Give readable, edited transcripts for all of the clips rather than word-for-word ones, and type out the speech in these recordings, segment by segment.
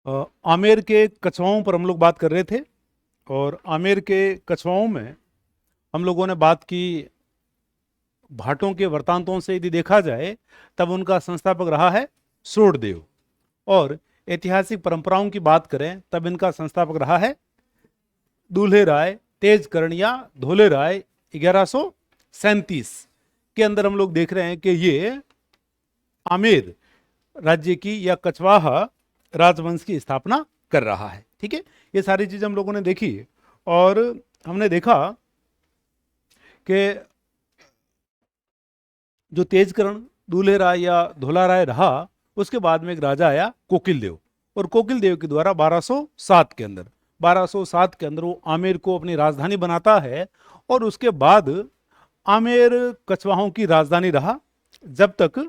आमेर के कछवाओं पर हम लोग बात कर रहे थे और आमेर के कछवाओं में हम लोगों ने बात की भाटों के वृत्तांतों से यदि देखा जाए तब उनका संस्थापक रहा है सूर्यदेव। और ऐतिहासिक परंपराओं की बात करें तब इनका संस्थापक रहा है दूल्हे राय तेजकर्ण या धोले राय 1137 के अंदर। हम लोग देख रहे हैं कि ये आमेर राज्य की या कछवाहा राजवंश की स्थापना कर रहा है। ठीक है, ये सारी चीजें हम लोगों ने देखी और हमने देखा कि जो तेजकर्ण दूल्हे राय या धोला राय रहा उसके बाद में एक राजा आया कोकिल देव, और कोकिल देव के द्वारा 1207 के अंदर वो आमेर को अपनी राजधानी बनाता है। और उसके बाद आमेर कछवाहों की राजधानी रहा जब तक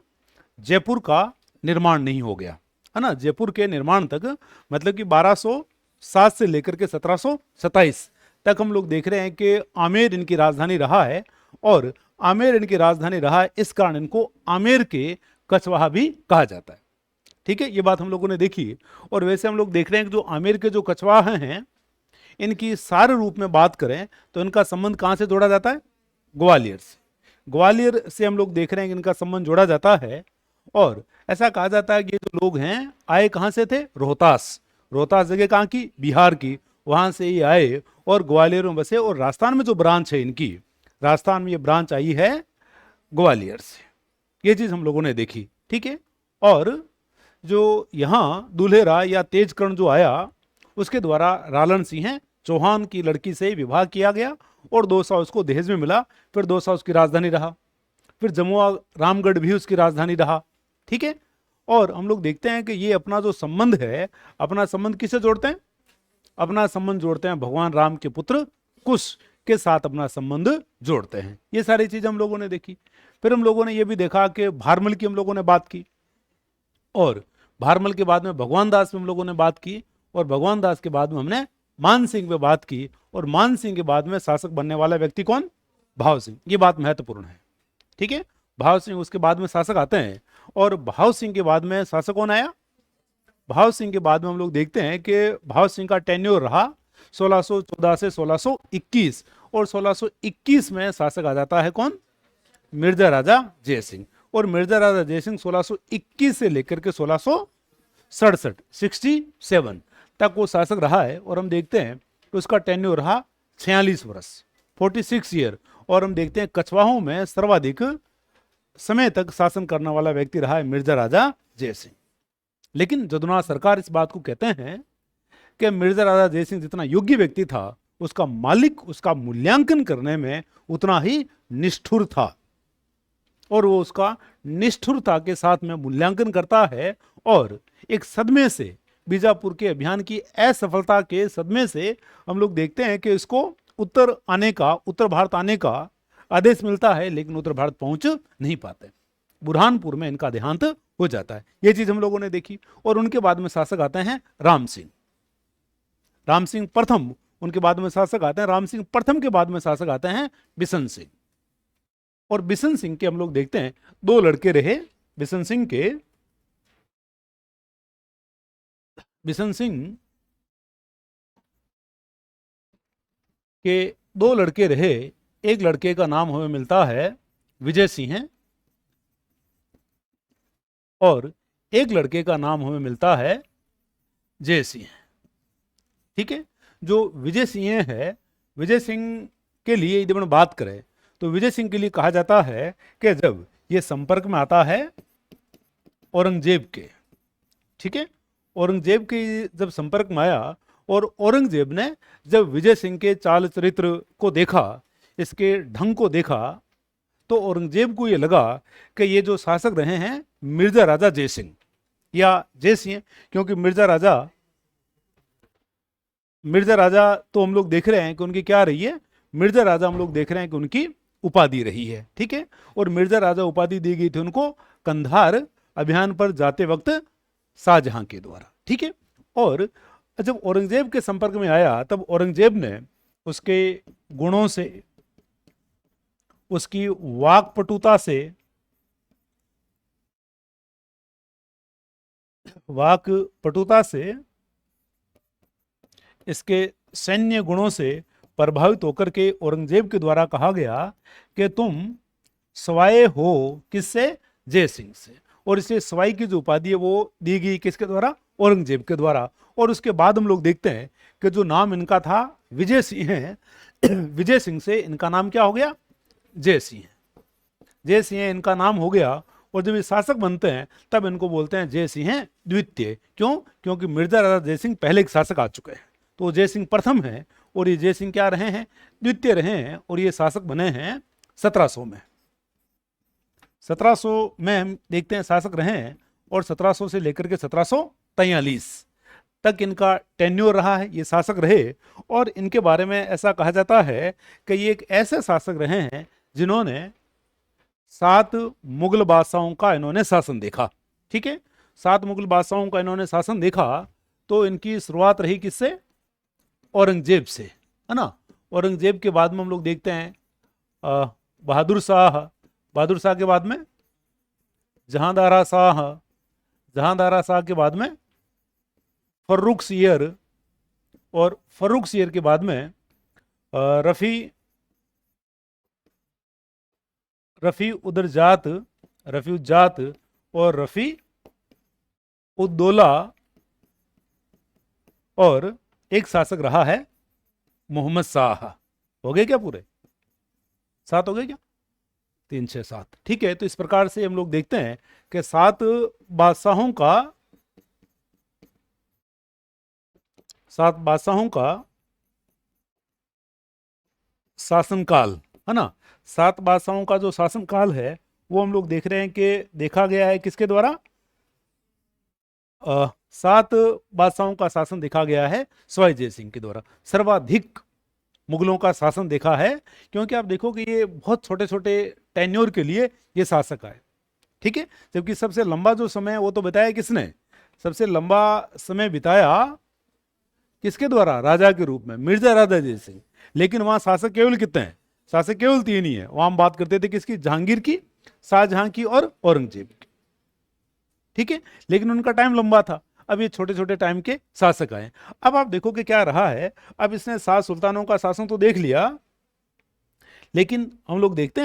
जयपुर का निर्माण नहीं हो गया, है ना। जयपुर के निर्माण तक मतलब कि 1207 से लेकर के 1727 तक हम लोग देख रहे हैं कि आमेर इनकी राजधानी रहा है। और आमेर इनकी राजधानी रहा है, इस कारण इनको आमेर के कछवाहा भी कहा जाता है। ठीक है, ये बात हम लोगों ने देखी। और वैसे हम लोग देख रहे हैं कि जो आमेर के जो कछवाहा हैं इनकी सारे रूप में बात करें तो इनका संबंध कहां से जोड़ा जाता है? ग्वालियर से। ग्वालियर से हम लोग देख रहे हैं कि इनका संबंध जोड़ा जाता है। और ऐसा कहा जाता है कि ये जो लोग हैं आए कहां से थे? रोहतास। रोहतास जगह कहां की? बिहार की। वहां से ये आए और ग्वालियर में बसे। और राजस्थान में जो ब्रांच है इनकी, राजस्थान में ये ब्रांच आई है ग्वालियर से। ये चीज हम लोगों ने देखी। ठीक है, और जो यहाँ दूल्हे राय या तेजकर्ण जो आया उसके द्वारा रालन सिंह चौहान की लड़की से विवाह किया गया और 2 साल उसको दहेज में मिला। फिर 2 साल उसकी राजधानी रहा। फिर जमुआ रामगढ़ भी उसकी राजधानी रहा। ठीक है, और हम लोग देखते हैं कि ये अपना जो संबंध है, अपना संबंध किससे जोड़ते हैं? अपना संबंध जोड़ते हैं भगवान राम के पुत्र कुश के साथ अपना संबंध जोड़ते हैं। ये सारी चीजें हम लोगों ने देखी। फिर हम लोगों ने ये भी देखा कि भारमल की हम लोगों ने बात की, और भारमल के बाद में भगवान दास पे हम लोगों ने बात की, और भगवान दास के बाद में हमने मान सिंह पे बात की, और मान सिंह के बाद में शासक बनने वाला व्यक्ति कौन? भाव सिंह। ये बात महत्वपूर्ण है। ठीक है, भाव सिंह उसके बाद में शासक आते हैं। और भाव सिंह के बाद में शासक कौन आया? भाव सिंह के बाद में हम लोग देखते हैं कि भाव सिंह का टेन्योर रहा 1614 से 1621, और 1621 में शासक आ जाता है कौन? मिर्जा राजा जयसिंह। और मिर्जा राजा जयसिंह 1621 से लेकर के 1667 67 तक वो शासक रहा है। और हम देखते हैं कि उसका टेन्योर रहा 46 वर्ष, 46 ईयर। और हम देखते हैं कछवाहों में सर्वाधिक समय तक शासन करने वाला व्यक्ति रहा है मिर्जा राजा जयसिंह। लेकिन जदुनाथ सरकार इस बात को कहते हैं कि मिर्जा राजा जयसिंह जितना योग्य व्यक्ति था, उसका मालिक उसका मूल्यांकन करने में उतना ही निष्ठुर था। और वो उसका निष्ठुरता के साथ में मूल्यांकन करता है। और एक सदमे से, बीजापुर के अभियान की असफलता के सदमे से हम लोग देखते हैं कि इसको उत्तर भारत आने का आदेश मिलता है, लेकिन उत्तर भारत पहुंच नहीं पाते। बुरहानपुर में इनका देहांत हो जाता है। ये चीज हम लोगों ने देखी। और उनके बाद में शासक आते हैं राम सिंह। राम सिंह प्रथम उनके बाद में शासक आते हैं। राम सिंह प्रथम के बाद में शासक आते हैं बिशन सिंह। और बिशन सिंह के हम लोग देखते हैं 2 लड़के रहे। बिशन सिंह के 2 लड़के रहे। एक लड़के का नाम हमें मिलता है विजय सिंह, और एक लड़के का नाम हमें मिलता है जय सिंह। ठीक है, जो विजय सिंह है, विजय सिंह के लिए यदि हम बात करें तो विजय सिंह के लिए कहा जाता है कि जब ये संपर्क में आता है औरंगजेब के, ठीक है, औरंगजेब के जब संपर्क में आया और औरंगजेब ने जब विजय सिंह के चाल चरित्र को देखा, इसके ढंग को देखा, तो औरंगजेब को ये लगा कि ये जो शासक रहे हैं मिर्जा राजा जयसिंह या जयसिंह, क्योंकि मिर्जा राजा तो हम लोग देख रहे हैं कि उनकी क्या रही है? मिर्जा राजा हम लोग देख रहे हैं कि उनकी उपाधि रही है। ठीक है, और मिर्जा राजा उपाधि दी गई थी उनको कंधार अभियान पर जाते वक्त शाहजहां के द्वारा। ठीक है, और जब औरंगजेब के संपर्क में आया तब औरंगजेब ने उसके गुणों से, उसकी वाक्पटुता से इसके सैन्य गुणों से प्रभावित होकर के औरंगजेब के द्वारा कहा गया कि तुम सवाए हो किससे, जय सिंह से। और इसे सवाई की जो उपाधि है वो दी गई किसके द्वारा, औरंगजेब के द्वारा। और उसके बाद हम लोग देखते हैं कि जो नाम इनका था विजय सिंह है, विजय सिंह से इनका नाम क्या हो गया, जय सिंह। जय सिंह इनका नाम हो गया। और जब ये शासक बनते हैं तब इनको बोलते हैं जय सिंह द्वितीय। क्यों? क्योंकि मिर्जा राजा जय सिंह पहले के शासक आ चुके हैं, तो जय सिंह प्रथम है और ये जय सिंह क्या रहे हैं, द्वितीय रहे हैं। और ये शासक बने हैं 1700 में। 1700 में हम देखते हैं शासक रहे हैं। और 1700 से लेकर के 1743 तक इनका टेन्योर रहा है, ये शासक रहे। और इनके बारे में ऐसा कहा जाता है कि ये एक ऐसे शासक रहे हैं जिन्होंने 7 मुगल बादशाहों का इन्होंने शासन देखा। ठीक है, 7 मुगल बादशाहों का इन्होंने शासन देखा। तो इनकी शुरुआत रही किससे, औरंगजेब से, है ना। औरंगजेब के बाद में हम लोग देखते हैं बहादुर शाह, बहादुर शाह के बाद में जहांदारा शाह, जहांदारा शाह के बाद में फर्रुख सियर, और फर्रुख सियर के बाद में रफ़ी उदरजात, रफ़ी उज्जात, और रफ़ी उद्दौला। और एक शासक रहा है मोहम्मद शाह। हो गए क्या पूरे 7 हो गए क्या, 3 6 7। ठीक है, तो इस प्रकार से हम लोग देखते हैं कि 7 बादशाहों का, 7 बादशाहों का शासनकाल, है ना। 7 बादशाहों का जो शासनकाल है वो हम लोग देख रहे हैं कि देखा गया है किसके द्वारा, 7 बादशाहों का शासन देखा गया है सवाई जय सिंह के द्वारा। सर्वाधिक मुगलों का शासन देखा है, क्योंकि आप देखो कि ये बहुत छोटे छोटे टेन्योर के लिए ये शासक आए। ठीक है, जबकि सबसे लंबा जो समय है वो तो बताया किसने, सबसे लंबा समय बिताया किसके द्वारा, राजा के रूप में, मिर्जा राजा जय सिंह। लेकिन वहां शासक केवल कितने हैं, शासक केवल 3 ही है। वहां हम बात करते थे किसकी, जहांगीर की, शाहजहां की और औरंगजेब की। ठीक है, लेकिन उनका टाइम लंबा था। अब ये छोटे छोटे टाइम के शासक आए। अब आप देखो कि क्या रहा है। अब इसने 7 सुल्तानों का शासन तो देख लिया, लेकिन हम लोग देखते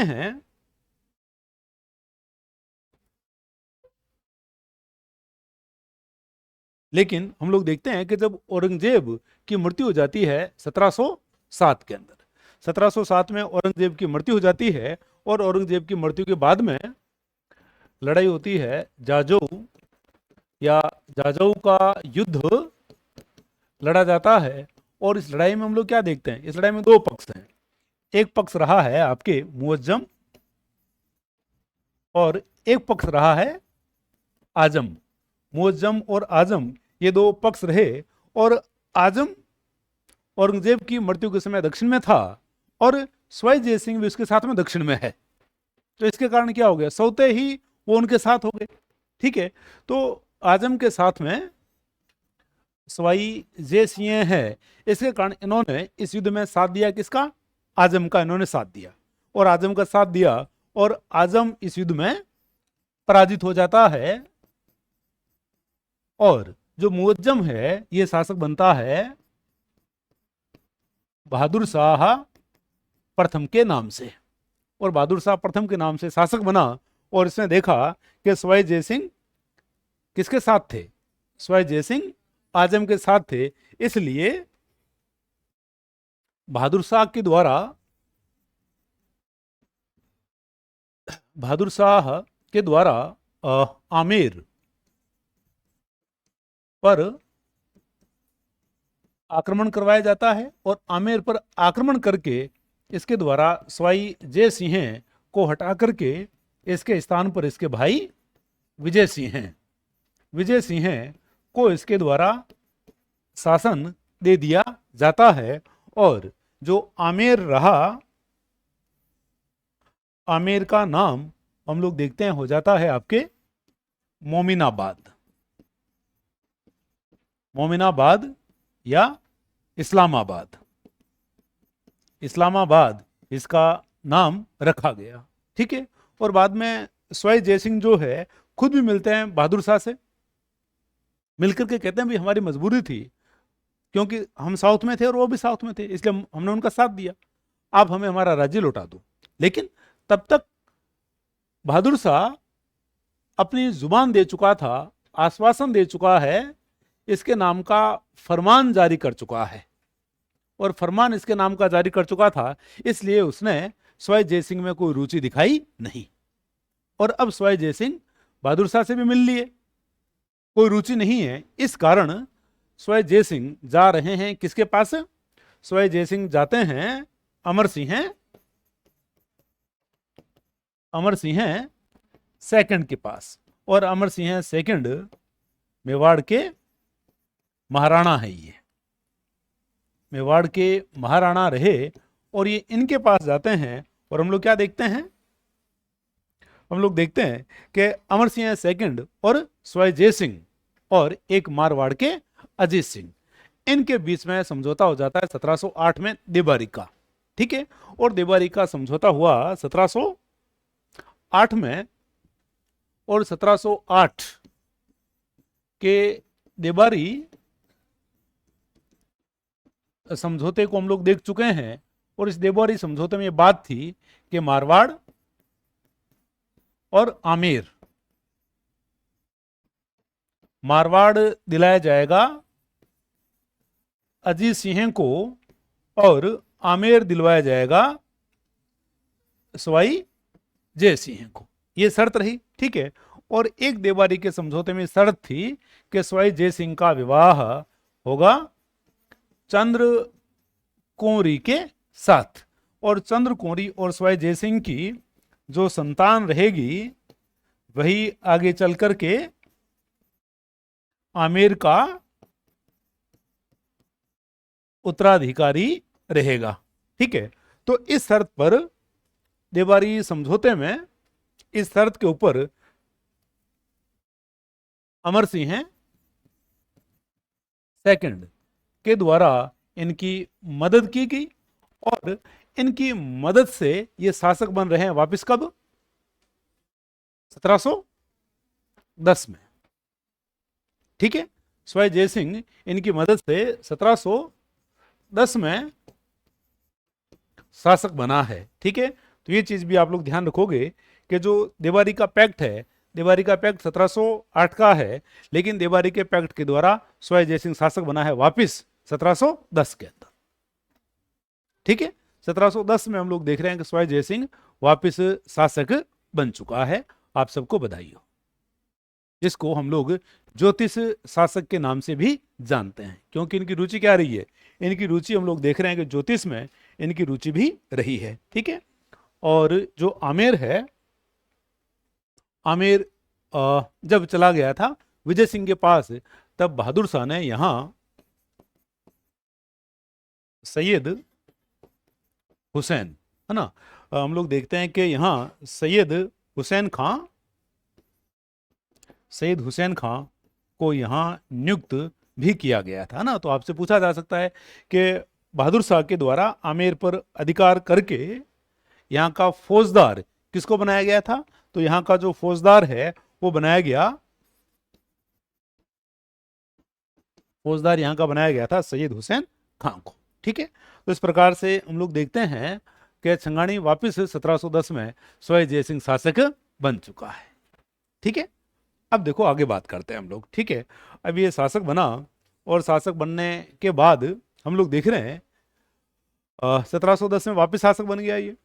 हैं कि जब औरंगजेब की मृत्यु हो जाती है 1707 के अंदर, 1707 में औरंगजेब की मृत्यु हो जाती है। और औरंगजेब की मृत्यु के बाद में लड़ाई होती है जाजऊ, या जाजऊ का युद्ध लड़ा जाता है। और इस लड़ाई में हम लोग क्या देखते हैं, इस लड़ाई में 2 पक्ष हैं। एक पक्ष रहा है आपके मुअज्जम, और एक पक्ष रहा है आजम। मुअज्जम और आजम ये 2 पक्ष रहे। और आजम औरंगजेब की मृत्यु के समय दक्षिण में था, और सवाई जय सिंह भी उसके साथ में दक्षिण में है। तो इसके कारण क्या हो गया, सौते ही वो उनके साथ हो गए। ठीक है, तो आजम के साथ में सवाई जय सिंह है। इसके कारण इन्होंने इस युद्ध में साथ दिया किसका, आजम का इन्होंने साथ दिया, और आजम का साथ दिया। और आजम इस युद्ध में पराजित हो जाता है। और जो मुअज्जम है ये शासक बनता है बहादुर शाह प्रथम के नाम से। और बहादुर शाह प्रथम के नाम से शासक बना। और इसने देखा कि सवाई जय सिंह किसके साथ थे, सवाई जय सिंह आजम के साथ थे। इसलिए बहादुर शाह के द्वारा, बहादुर शाह के द्वारा आमेर पर आक्रमण करवाया जाता है। और आमेर पर आक्रमण करके इसके द्वारा सवाई जय सिंह को हटा करके इसके स्थान पर इसके भाई विजय सिंह को इसके द्वारा शासन दे दिया जाता है। और जो आमेर रहा, आमेर का नाम हम लोग देखते हैं हो जाता है आपके मोमिनाबाद, मोमिनाबाद या इस्लामाबाद। इस्लामाबाद इसका नाम रखा गया। ठीक है, और बाद में सवाई जय सिंह जो है खुद भी मिलते हैं बहादुर शाह से, मिलकर के कहते हैं भी हमारी मजबूरी थी, क्योंकि हम साउथ में थे और वो भी साउथ में थे, इसलिए हमने उनका साथ दिया। आप हमें हमारा राज्य लौटा दो। लेकिन तब तक बहादुर शाह अपनी जुबान दे चुका था, आश्वासन दे चुका है, इसके नाम का फरमान जारी कर चुका है, और फरमान इसके नाम का जारी कर चुका था, इसलिए उसने सवाई जय सिंह में कोई रुचि दिखाई नहीं। और अब सवाई जय सिंह बहादुर शाह से भी मिल लिए, कोई रुचि नहीं है। इस कारण सवाई जय सिंह जा रहे हैं किसके पास? सवाई जय सिंह जाते हैं अमर सिंह सेकंड के पास। और अमर सिंह सेकंड मेवाड़ के महाराणा है, ये मेवाड़ के महाराणा रहे, और ये इनके पास जाते हैं। और हम लोग क्या देखते हैं? हम लोग देखते हैं कि अमर सिंह सेकंड और सवाई जय सिंह और एक मारवाड़ के अजीत सिंह, इनके बीच में समझौता हो जाता है 1708 में देबारी का। ठीक है, और देबारी का समझौता हुआ 1708 में, और 1708 के देबारी समझौते को हम लोग देख चुके हैं। और इस देबारी समझौते में ये बात थी कि मारवाड़ और आमेर, मारवाड़ दिलाया जाएगा अजीत सिंह को और आमेर दिलवाया जाएगा सवाई जय सिंह को। यह शर्त रही। ठीक है, और एक देवारी के समझौते में शर्त थी कि सवाई जय सिंह का विवाह होगा चंद्र कुंवरी के साथ, और चंद्र कुंवरी और सवाई जय सिंह की जो संतान रहेगी वही आगे चल करके आमेर का उत्तराधिकारी रहेगा। ठीक है, तो इस शर्त पर देवारी समझौते में, इस शर्त के ऊपर अमर सिंह सेकंड के द्वारा इनकी मदद की गई, और इनकी मदद से ये शासक बन रहे हैं वापस कब? 1710 में। ठीक है, सवाई जय सिंह इनकी मदद से 1710 में शासक बना है। ठीक है, तो ये चीज भी आप लोग ध्यान रखोगे कि जो देवारी का पैक्ट है, देवारी का पैक्ट 1708 का है, लेकिन देवारी के पैक्ट के द्वारा सवाई जय सिंह शासक बना है वापिस 1710 के अंदर। ठीक है, 1710 में हम लोग देख रहे हैं कि सवाई जय सिंह वापिस शासक बन चुका है। आप सबको बधाई हो। जिसको हम लोग ज्योतिष शासक के नाम से भी जानते हैं, क्योंकि इनकी रुचि क्या रही है? इनकी रुचि हम लोग देख रहे हैं कि ज्योतिष में इनकी रुचि भी रही है। ठीक है, और जो आमेर है, आमेर जब चला गया था विजय सिंह के पास, तब बहादुर शाह ने यहां सैयद हुसैन, है ना, हम लोग देखते हैं कि यहां सैयद हुसैन खां को यहां नियुक्त भी किया गया था ना। तो आपसे पूछा जा सकता है कि बहादुर शाह के द्वारा आमेर पर अधिकार करके यहाँ का फौजदार किसको बनाया गया था? तो यहाँ का जो फौजदार है वो बनाया गया, फौजदार यहाँ का बनाया गया था सैयद हुसैन खां को। ठीक है, तो इस प्रकार से हम लोग देखते हैं कि छंगाणी वापिस 1710 में सवाई जय सिंह शासक बन चुका है। ठीक है, अब देखो आगे बात करते हैं हम लोग। ठीक है, अब ये शासक बना, और शासक बनने के बाद हम लोग देख रहे हैं 1710 में वापस शासक बन गया ये।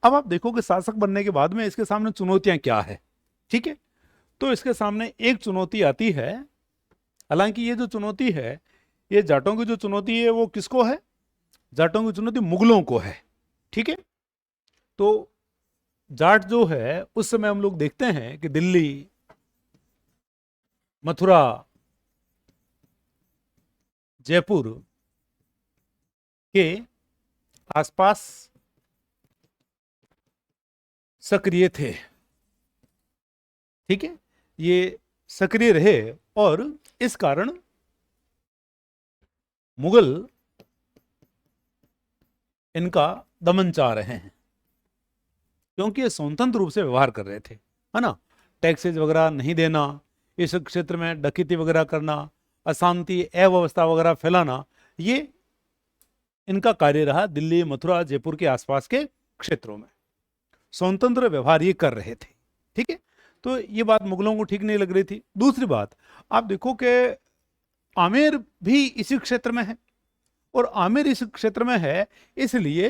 अब आप देखो कि शासक बनने के बाद में इसके सामने चुनौतियां क्या है। ठीक है, तो इसके सामने एक चुनौती आती है, हालांकि ये जो चुनौती है, ये जाटों की जो चुनौती है वो किसको है? जाटों की चुनौती मुगलों को है। ठीक है, तो जाट जो है उस समय हम लोग देखते हैं कि दिल्ली, मथुरा, जयपुर के आसपास सक्रिय थे। ठीक है, ये सक्रिय रहे, और इस कारण मुगल इनका दमन चाह रहे हैं, क्योंकि ये स्वतंत्र रूप से व्यवहार कर रहे थे, है ना। टैक्सेज वगैरह नहीं देना, इस क्षेत्र में डकैती वगैरह करना, अशांति, अव्यवस्था वगैरह फैलाना, ये इनका कार्य रहा दिल्ली, मथुरा, जयपुर के आसपास के क्षेत्रों में। स्वतंत्र व्यवहार ये कर रहे थे। ठीक है, तो ये बात मुगलों को ठीक नहीं लग रही थी। दूसरी बात, आप देखो कि आमेर भी इसी क्षेत्र में है, और आमेर इस क्षेत्र में है, इसलिए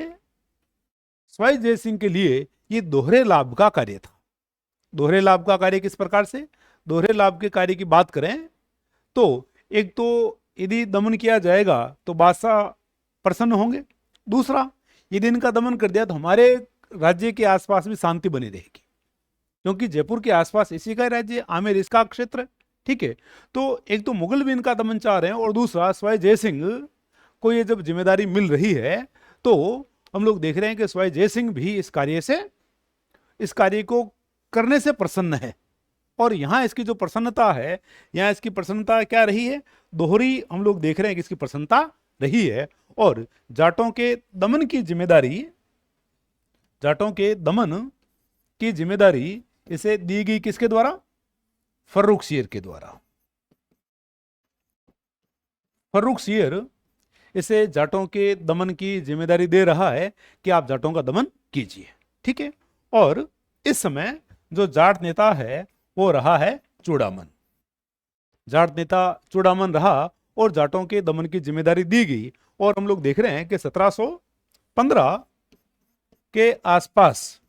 सवाई जय सिंह के लिए ये दोहरे लाभ का कार्य था। दोहरे लाभ का कार्य किस प्रकार से? दोहरे लाभ के कार्य की बात करें तो एक तो यदि दमन किया जाएगा तो बादशाह प्रसन्न होंगे, दूसरा यदि इनका दमन कर दिया तो हमारे राज्य के आसपास भी शांति बनी रहेगी, क्योंकि जयपुर के आसपास इसी का राज्य, आमेर इसका क्षेत्र है। ठीक है, तो एक तो मुगल भी इनका दमन चाह रहे हैं, और दूसरा सवाई जय सिंह को ये जब जिम्मेदारी मिल रही है तो हम लोग देख रहे हैं कि सवाई जय सिंह भी इस कार्य को करने से प्रसन्न है। और यहां इसकी जो प्रसन्नता है, यहां इसकी प्रसन्नता क्या रही है? दोहरी हम लोग देख रहे हैं कि इसकी प्रसन्नता रही है। और जाटों के दमन की जिम्मेदारी इसे दी गई किसके द्वारा? फर्रुखसियर के द्वारा। फर्रुखसियर इसे जाटों के दमन की जिम्मेदारी दे रहा है कि आप जाटों का दमन कीजिए। ठीक है, और इस समय जो जाट नेता है वो रहा है चूड़ामन। जाट नेता चूड़ामन रहा और जाटों के दमन की जिम्मेदारी दी गई। और हम लोग देख रहे हैं कि 1715 के आसपास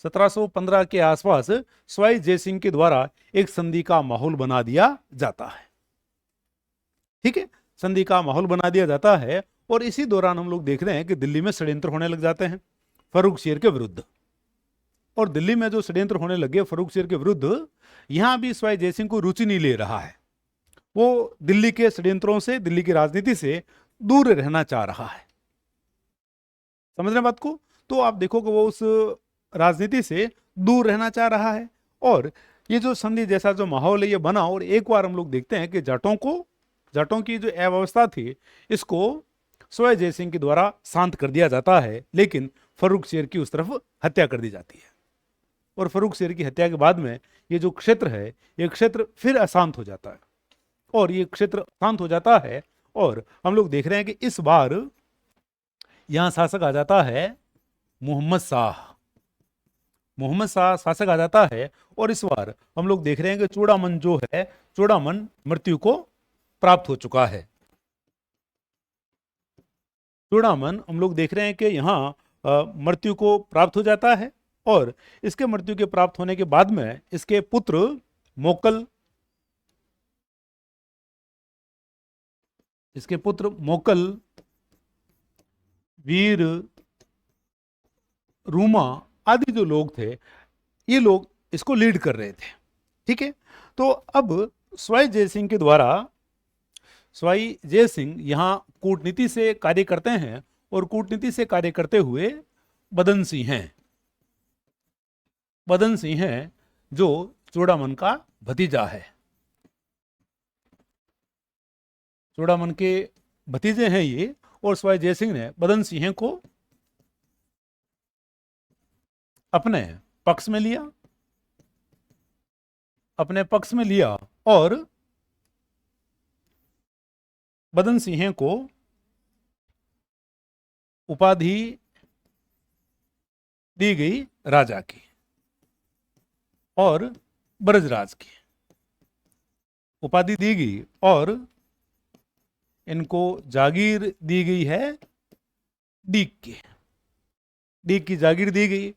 1715 के आसपास सवाई जय सिंह के द्वारा एक संधि का माहौल बना दिया जाता है। ठीक है, संधि का माहौल बना दिया जाता है, और इसी दौरान हम लोग देख रहे हैं कि दिल्ली में षड्यंत्र होने लग जाते हैं फर्रुखसियर के विरुद्ध। और दिल्ली में जो षड्यंत्र होने लगे फर्रुखसियर के विरुद्ध, यहां भी सवाई जय सिंह को रुचि नहीं ले रहा है। वो दिल्ली के षड्यंत्रों से, दिल्ली की राजनीति से दूर रहना चाह रहा है। समझ रहे बात को? तो आप देखो कि वो उस राजनीति से दूर रहना चाह रहा है, और ये जो संधि जैसा जो माहौल है ये बना। और एक बार हम लोग देखते हैं कि जाटों की जो अव्यवस्था थी इसको सवाई जय सिंह के द्वारा शांत कर दिया जाता है, लेकिन फर्रुखसियर की उस तरफ हत्या कर दी जाती है। और फर्रुखसियर की हत्या के बाद में ये जो क्षेत्र है, ये क्षेत्र फिर अशांत हो जाता है, और ये क्षेत्र शांत हो जाता है। और हम लोग देख रहे हैं कि इस बार यहां शासक आ जाता है मोहम्मद शाह। मोहम्मद शाह शासक आ जाता है, और इस बार हम लोग देख रहे हैं कि चूड़ामन जो है, चूड़ामन मृत्यु को प्राप्त हो चुका है। चूड़ामन हम लोग देख रहे हैं कि यहाँ मृत्यु को प्राप्त हो जाता है, और इसके मृत्यु के प्राप्त होने के बाद में इसके पुत्र मोकल, वीर, रूमा आदि जो लोग थे, ये लोग इसको लीड कर रहे थे। ठीक है, तो अब सवाई जय सिंह के द्वारा, सवाई जय सिंह यहां कूटनीति से कार्य करते हैं, और कूटनीति से कार्य करते हुए बदन सिंह है जो चूड़ामन का भतीजा है। चूड़ामन के भतीजे हैं ये, और सवाई जय सिंह ने बदन सिंह को अपने पक्ष में लिया, और बदन सिंह को उपाधि दी गई राजा की और ब्रजराज की उपाधि दी गई, और इनको जागीर दी गई है डीक की जागीर दी गई,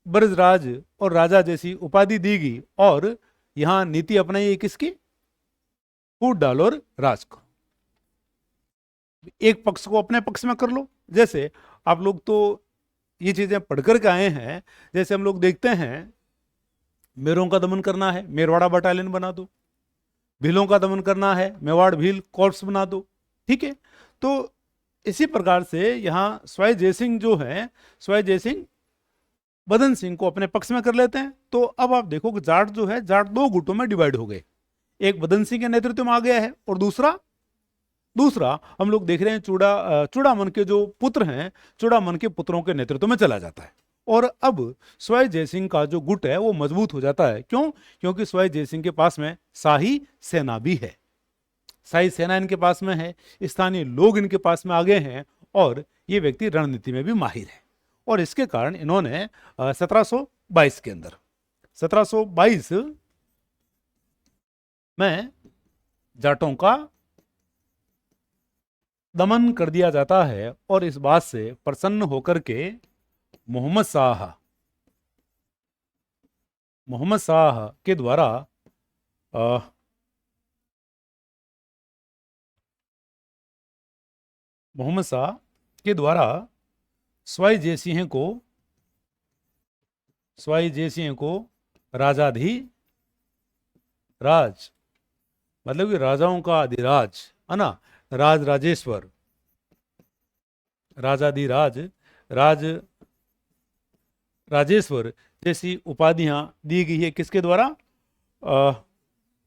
ब्रजराज और राजा जैसी उपाधि दी गई। और यहां नीति अपनाई किसकी? फूट डालो और राज को, एक पक्ष को अपने पक्ष में कर लो। जैसे आप लोग तो ये चीजें पढ़कर के आए हैं, जैसे हम लोग देखते हैं मेरों का दमन करना है, मेरवाड़ा बटालियन बना दो, भीलों का दमन करना है, मेवाड़ भील कॉर्प्स बना दो। ठीक है, तो इसी प्रकार से यहाँ सवाई जय सिंह जो है, सवाई जय सिंह बदन सिंह को अपने पक्ष में कर लेते हैं। तो अब आप देखो कि जाट जो है, जाट दो गुटों में डिवाइड हो गए। एक बदन सिंह के नेतृत्व में आ गया है, और दूसरा हम लोग देख रहे हैं चूड़ामन के जो पुत्र हैं, चूड़ामन के पुत्रों के नेतृत्व में चला जाता है। और अब सवाई जयसिंह का जो गुट है वो मजबूत हो जाता है। क्यों? क्योंकि सवाई जयसिंह के पास में शाही सेना भी है, शाही सेना इनके पास में है, स्थानीय लोग इनके पास में आ गए हैं और ये व्यक्ति रणनीति में भी माहिर है। और इसके कारण इन्होंने 1722 के अंदर 1722 में जाटों का दमन कर दिया जाता है। और इस बात से प्रसन्न होकर के मोहम्मद शाह के द्वारा मोहम्मद शाह के द्वारा सवाई जयसिंह को राजाधिराज, मतलब कि राजाओं का अधिराज है ना, राजराजेश्वर, राजाधिराज, राजेश्वर जैसी उपाधियां दी गई है। किसके द्वारा?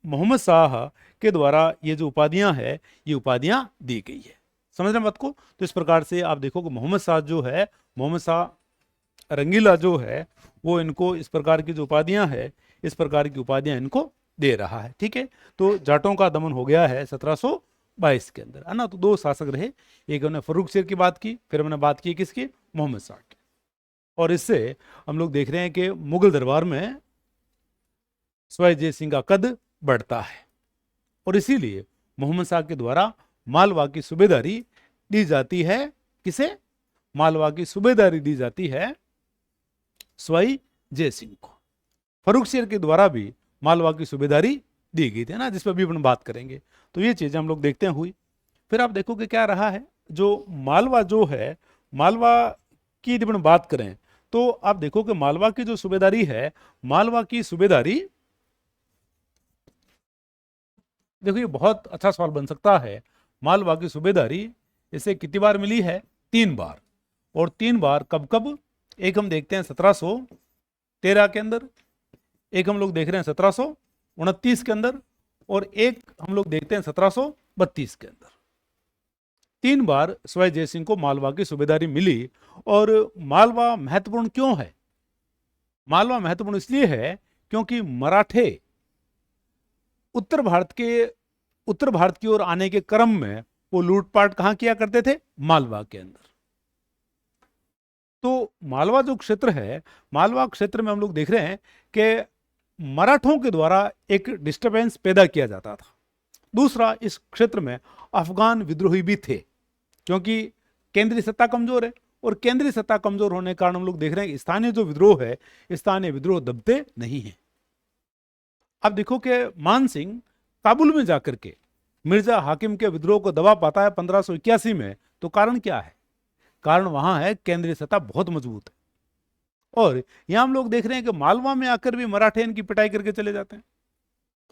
मोहम्मद शाह के द्वारा ये जो उपाधियां है ये उपाधियां दी गई है। समझ रहे बात को? तो इस प्रकार से आप देखो कि मोहम्मद शाह रंगीला जो है वो इनको इस प्रकार की जो उपाधियां है, इस प्रकार की उपाधियां इनको दे रहा है। ठीक है, तो जाटों का दमन हो गया है 1722 के अंदर, है ना। तो दो शासक रहे, एक हमने फर्रुख शेर की बात की, फिर हमने बात की किसकी? मोहम्मद शाह की। और इससे हम लोग देख रहे हैं कि मुगल दरबार में सवाई जयसिंह का कद बढ़ता है और इसीलिए मोहम्मद शाह के द्वारा मालवा की सूबेदारी दी जाती है। किसे? मालवा की सूबेदारी दी जाती है सवाई जयसिंह को। फर्रुख शेर के द्वारा भी मालवा की सूबेदारी दी गई थी ना, जिस पर भी अपन बात करेंगे। तो ये चीजें हम लोग देखते हैं हुई। फिर आप देखो कि क्या रहा है, जो मालवा जो है, मालवा की यदि अपन बात करें तो आप देखो कि मालवा की जो सूबेदारी है, मालवा की सूबेदारी, देखो ये बहुत अच्छा सवाल बन सकता है। मालवा की सूबेदारी इसे कितनी बार मिली है? 3 बार। और 3 बार कब कब? एक हम देखते हैं 1713 के अंदर, एक हम लोग देख रहे हैं 1729 के अंदर, और एक हम लोग देखते हैं 1732 के अंदर। 3 बार सवाई जयसिंह को मालवा की सूबेदारी मिली। और मालवा महत्वपूर्ण क्यों है? मालवा महत्वपूर्ण इसलिए है क्योंकि मराठे उत्तर भारत की ओर आने के क्रम में वो लूटपाट कहां किया करते थे? मालवा के अंदर। तो मालवा जो क्षेत्र है, मालवा क्षेत्र में हम लोग देख रहे हैं कि मराठों के द्वारा एक डिस्टरबेंस पैदा किया जाता था। दूसरा, इस क्षेत्र में अफगान विद्रोही भी थे, क्योंकि केंद्रीय सत्ता कमजोर है, और केंद्रीय सत्ता कमजोर होने के कारण हम लोग देख रहे हैं कि स्थानीय जो विद्रोह है, स्थानीय विद्रोह दबते नहीं है। अब देखो कि मान सिंह काबुल में जाकर के मिर्जा हाकिम के विद्रोह को दबा पाता है 1581 में। तो कारण क्या है? कारण वहां है केंद्रीय सत्ता बहुत मजबूत है। और यहां हम लोग देख रहे हैं कि मालवा में आकर भी मराठे इनकी पिटाई करके चले जाते हैं।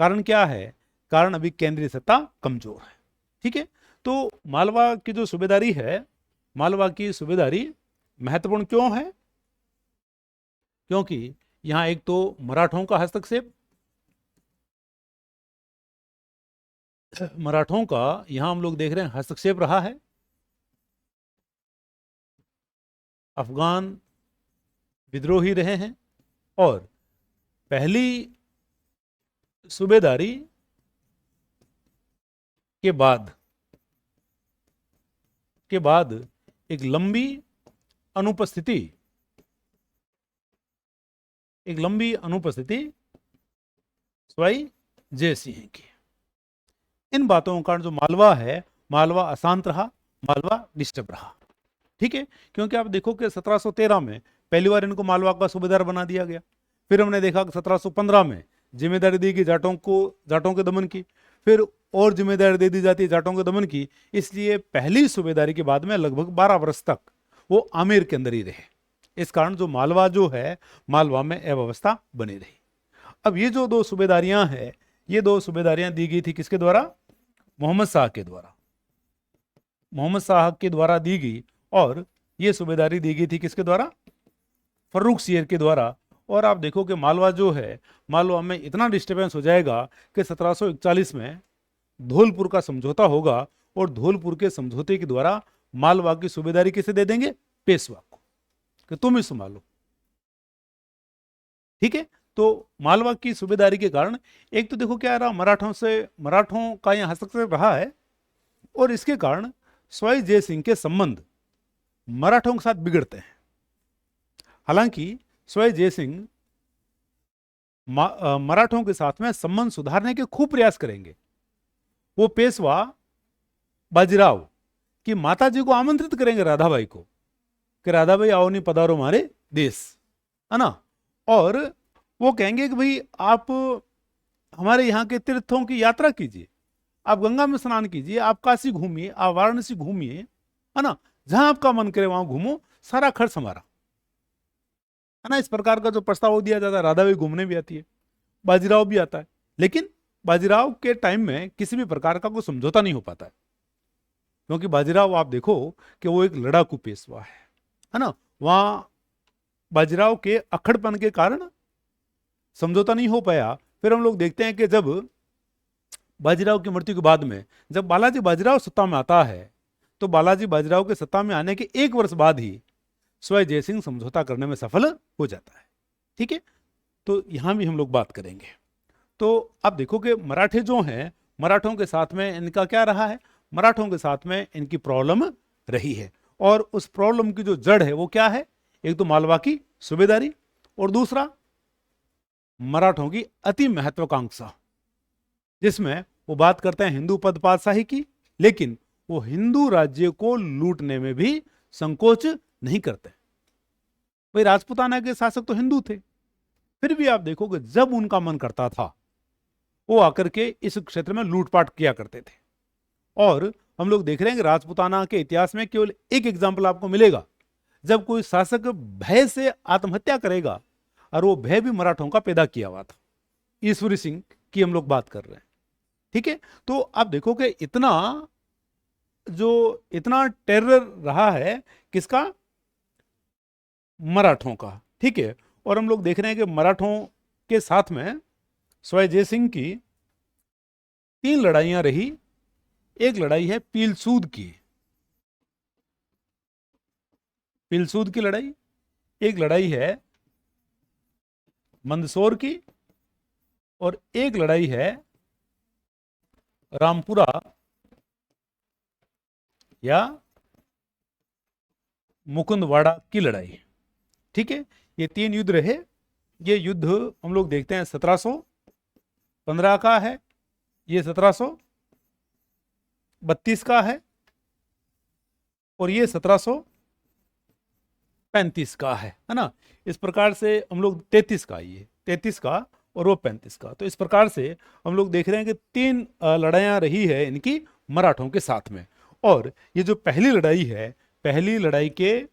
कारण क्या है? कारण अभी केंद्रीय सत्ता कमजोर है। ठीक है, तो मालवा की जो सूबेदारी है, मालवा की सूबेदारी महत्वपूर्ण क्यों है? क्योंकि यहां एक तो मराठों का हस्तक्षेप, मराठों का यहां हम लोग देख रहे हैं हस्तक्षेप रहा है। अफगान विद्रोही रहे हैं। और पहली सूबेदारी के बाद एक लंबी अनुपस्थिति सवाई जयसिंह की। इन बातों के कारण जो मालवा है, मालवा अशांत रहा, मालवा डिस्टर्ब रहा। ठीक है, क्योंकि आप देखो कि 1713 में पहली बार इनको मालवा का सूबेदार बना दिया गया। फिर हमने देखा कि 1715 में जिम्मेदारी दी गई जाटों के दमन की, फिर और जिम्मेदारी दे दी जाती है जाटों के दमन की। इसलिए पहली सूबेदारी के बाद में लगभग 12 वर्ष तक वो आमेर के अंदर ही रहे। इस कारण जो मालवा जो है, मालवा में अव्यवस्था बनी रही। अब ये जो 2 सूबेदारियां हैं, ये 2 सूबेदारियां दी गई थी किसके द्वारा? मोहम्मद शाह के द्वारा। मोहम्मद शाह के द्वारा दी गई। और ये सूबेदारी दी गई थी किसके द्वारा? फर्रुख शेर के द्वारा। और आप देखो कि मालवा जो है, मालवा में इतना डिस्टर्बेंस हो जाएगा कि 1741 में धौलपुर का समझौता होगा, और धौलपुर के समझौते के द्वारा मालवा की सूबेदारी किसे दे देंगे? पेशवा को, कि तुम ही संभालो। ठीक है। तो मालवा की सूबेदारी के कारण एक तो देखो क्या रहा, मराठों का यहाँ हस्तक्षेप रहा है, और इसके कारण सवाई जय सिंह के संबंध मराठों के साथ बिगड़ते हैं। हालांकि सवाई जय सिंह मराठों के साथ में संबंध सुधारने के खूब प्रयास करेंगे। वो पेशवा बाजीराव की माता जी को आमंत्रित करेंगे, राधाबाई को, कि राधाबाई आओ नहीं पधारो हमारे देश, है ना। और वो कहेंगे कि भाई आप हमारे यहाँ के तीर्थों की यात्रा कीजिए, आप गंगा में स्नान कीजिए, आप काशी घूमिए, आप वाराणसी घूमिए, है ना, जहां आपका मन करे वहां घूमो, सारा खर्च हमारा, है ना। इस प्रकार का जो प्रस्ताव दिया जाता है, राधाबाई घूमने भी आती है, बाजीराव भी आता है, लेकिन बाजीराव के टाइम में किसी भी प्रकार का कोई समझौता नहीं हो पाता है, क्योंकि बाजीराव आप देखो कि वो एक लड़ाकू पेशवा है ना। वहां बाजीराव के अक्खड़पन के कारण समझौता नहीं हो पाया। फिर हम लोग देखते हैं कि जब बाजीराव की मृत्यु के बाद में जब बालाजी बाजीराव सत्ता में आता है, तो बालाजी बाजीराव के सत्ता में आने के 1 वर्ष बाद ही सवाई जय सिंह समझौता करने में सफल हो जाता है। ठीक है, तो यहां भी हम लोग बात करेंगे। तो आप देखो कि मराठे जो हैं, मराठों के साथ में इनका क्या रहा है, मराठों के साथ में इनकी प्रॉब्लम रही है, और उस प्रॉब्लम की जो जड़ है वो क्या है, एक तो मालवा की सूबेदारी, और दूसरा मराठों की अति महत्वाकांक्षा, जिसमें वो बात करते हैं हिंदू पद पातशाही की, लेकिन वो हिंदू राज्य को लूटने में भी संकोच नहीं करते। भाई राजपूताना के शासक तो हिंदू थे, फिर भी आप देखोगे जब उनका मन करता था वो आकर के इस क्षेत्र में लूटपाट किया करते थे। और हम लोग देख रहे हैं कि राजपूताना के इतिहास में केवल एक एग्जाम्पल आपको मिलेगा, जब कोई शासक भय से आत्महत्या करेगा, और वो भय भी मराठों का पैदा किया हुआ था। ईश्वरी सिंह की हम लोग बात कर रहे हैं। ठीक है, तो आप देखो कि इतना टेरर रहा है किसका, मराठों का। ठीक है, और हम लोग देख रहे हैं कि मराठों के साथ में सवाई जय सिंह की 3 लड़ाइयां रही। एक लड़ाई है पीलसूद की लड़ाई, एक लड़ाई है मंदसौर की, और एक लड़ाई है रामपुरा या मुकुंदवाड़ा की लड़ाई। ठीक है, ये 3 युद्ध रहे। ये युद्ध हम लोग देखते हैं 1715 का है, ये 1732 का है, और ये 1735 का है ना। इस प्रकार से हम लोग 33 का, ये 33 का और वो 35 का। तो इस प्रकार से हम लोग देख रहे हैं कि 3 लड़ाइयां रही है इनकी मराठों के साथ में। और ये जो पहली लड़ाई है, पहली लड़ाई के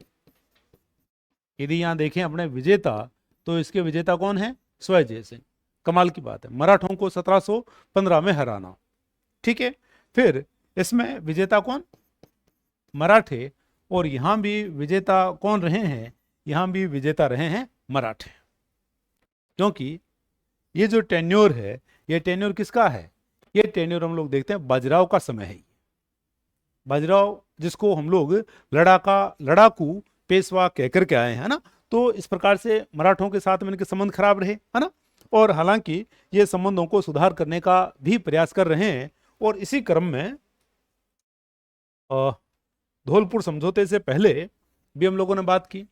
यदि यहां देखें अपने विजेता, तो इसके विजेता कौन है, सवाई जय सिंह। कमाल की बात है, मराठों को 1715 में हराना। ठीक है, फिर इसमें विजेता कौन, मराठे, और यहां भी विजेता कौन रहे हैं, यहां भी विजेता रहे हैं मराठे। क्योंकि ये जो टेन्योर है, ये टेन्योर किसका है, ये टेन्योर हम लोग देखते हैं बाजीराव का समय है। बाजीराव जिसको हम लोग लड़ाकू पेशवा कहकर के आए हैं ना। तो इस प्रकार से मराठों के साथ में इनके संबंध खराब रहे, है ना। और हालांकि ये संबंधों को सुधार करने का भी प्रयास कर रहे हैं। और इसी क्रम में धौलपुर समझौते से पहले भी हम लोगों ने बात की,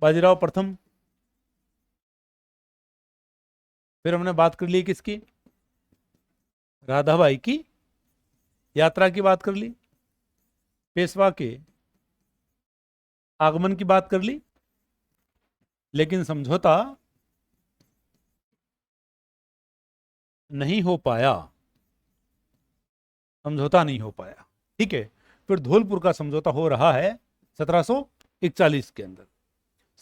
बाजीराव प्रथम, फिर हमने बात कर ली किसकी, राधाबाई की यात्रा की बात कर ली, पेशवा के आगमन की बात कर ली, लेकिन समझौता नहीं हो पाया, समझौता नहीं हो पाया। ठीक है, फिर धौलपुर का समझौता हो रहा है 1741 के अंदर।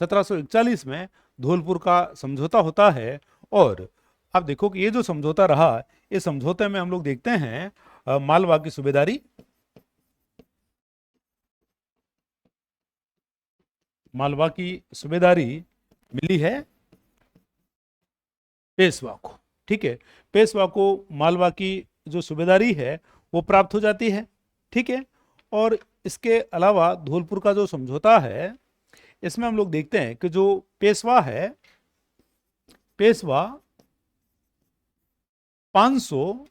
1741 में धौलपुर का समझौता होता है। और आप देखो कि ये जो समझौता रहा, इस समझौते में हम लोग देखते हैं मालवा की सूबेदारी, मालवा की सूबेदारी मिली है पेशवा को। ठीक है, पेशवा को मालवा की जो सूबेदारी है वो प्राप्त हो जाती है। ठीक है, और इसके अलावा धौलपुर का जो समझौता है, इसमें हम लोग देखते हैं कि जो पेशवा है, पेशवा 500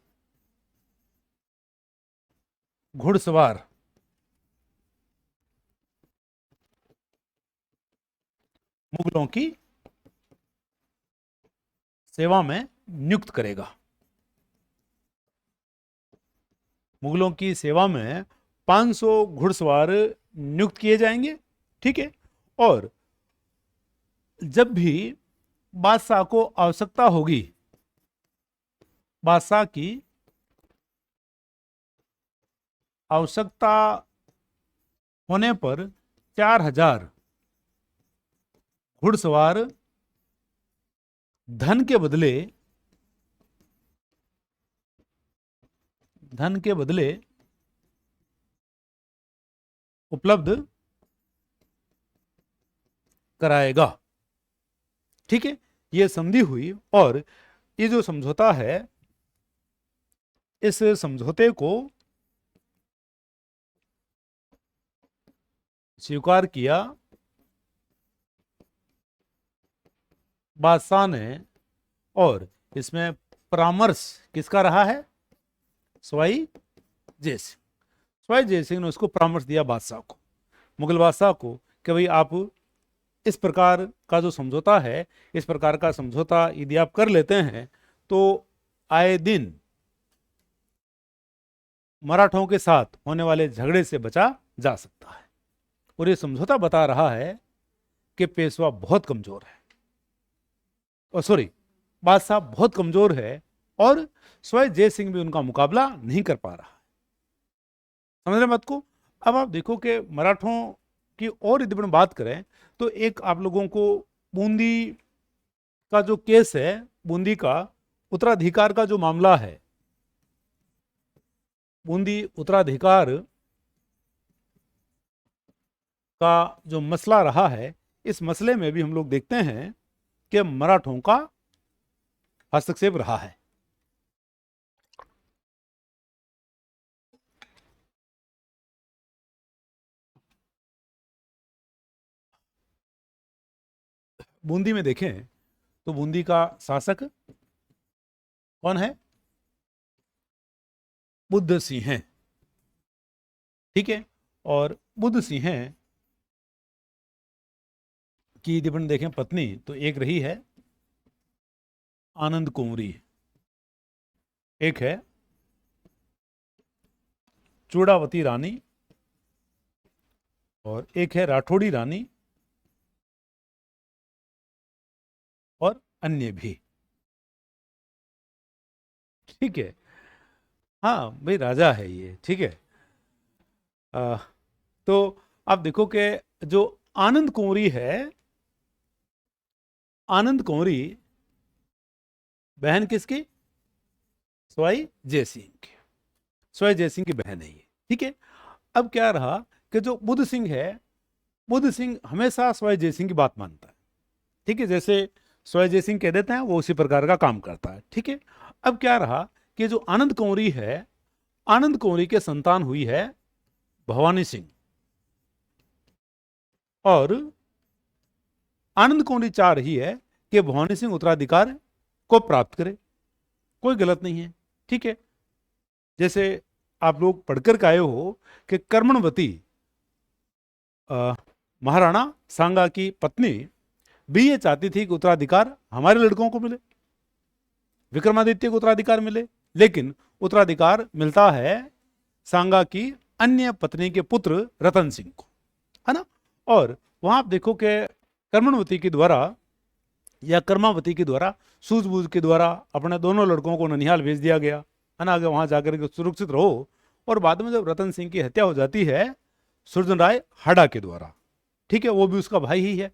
घुड़सवार मुगलों की सेवा में नियुक्त करेगा। मुगलों की सेवा में 500 घुड़सवार नियुक्त किए जाएंगे, ठीक है। और जब भी बादशाह को आवश्यकता होगी, बादशाह की आवश्यकता होने पर 4000 घुड़सवार धन के बदले उपलब्ध कराएगा, ठीक है। ये संधि हुई और ये जो समझौता है, इस समझौते को स्वीकार किया बादशाह ने, और इसमें परामर्श किसका रहा है? सवाई जय सिंह। सवाई जय सिंह ने उसको परामर्श दिया बादशाह को, मुगल बादशाह को, कि भाई आप इस प्रकार का जो समझौता है, इस प्रकार का समझौता यदि आप कर लेते हैं तो आए दिन मराठों के साथ होने वाले झगड़े से बचा जा सकता है। और ये समझौता बता रहा है कि पेशवा बहुत कमजोर है, और सॉरी, बादशाह बहुत कमजोर है और सवाई जय सिंह भी उनका मुकाबला नहीं कर पा रहा है। समझ रहे बात को? अब आप देखो कि मराठों की और यदि हम बात करें तो एक आप लोगों को बूंदी का जो केस है, बूंदी का उत्तराधिकार का जो मामला है, बूंदी उत्तराधिकार का जो मसला रहा है, इस मसले में भी हम लोग देखते हैं कि मराठों का हस्तक्षेप रहा है। बूंदी में देखें तो बूंदी का शासक कौन है? बुद्ध सिंह हैं, ठीक है। और बुद्ध सिंह की यदि अपन देखें पत्नी तो एक रही है आनंद कुंवरी, एक है चूड़ावती रानी, और एक है राठौड़ी रानी, और अन्य भी, ठीक है। हाँ भाई, राजा है ये, ठीक है। तो आप देखो कि जो आनंद कुंवरी है, आनंद कुंवरी बहन किसकी? सवाई जय सिंह की, सवाई जय सिंह की बहन है ये, ठीक है। अब क्या रहा कि जो बुद्ध सिंह है, बुद्ध सिंह हमेशा सवाई जय सिंह की बात मानता है, ठीक है। जैसे सवाई जय सिंह कह देते हैं वो उसी प्रकार का काम करता है, ठीक है। अब क्या रहा कि जो आनंद कुंवरी है, आनंद कुंवरी के संतान हुई है भवानी सिंह, और आनंद कुंवरी चाह रही है कि भवानी सिंह उत्तराधिकार को प्राप्त करे, कोई गलत नहीं है, ठीक है। जैसे आप लोग पढ़कर के आए हो कि कर्मणवती महाराणा सांगा की पत्नी भी ये चाहती थी कि उत्तराधिकार हमारे लड़कों को मिले, विक्रमादित्य को उत्तराधिकार मिले, लेकिन उत्तराधिकार मिलता है सांगा की अन्य पत्नी के पुत्र रतन सिंह को, है ना। और वहां आप देखो कि कर्मणवती के द्वारा या कर्मावती के द्वारा, सूझबूझ के द्वारा अपने दोनों लड़कों को ननिहाल भेज दिया गया, है ना, आगे वहां जाकर के सुरक्षित रहो। और बाद में जब रतन सिंह की हत्या हो जाती है सुरजन राय हाडा के द्वारा, ठीक है, वो भी उसका भाई ही है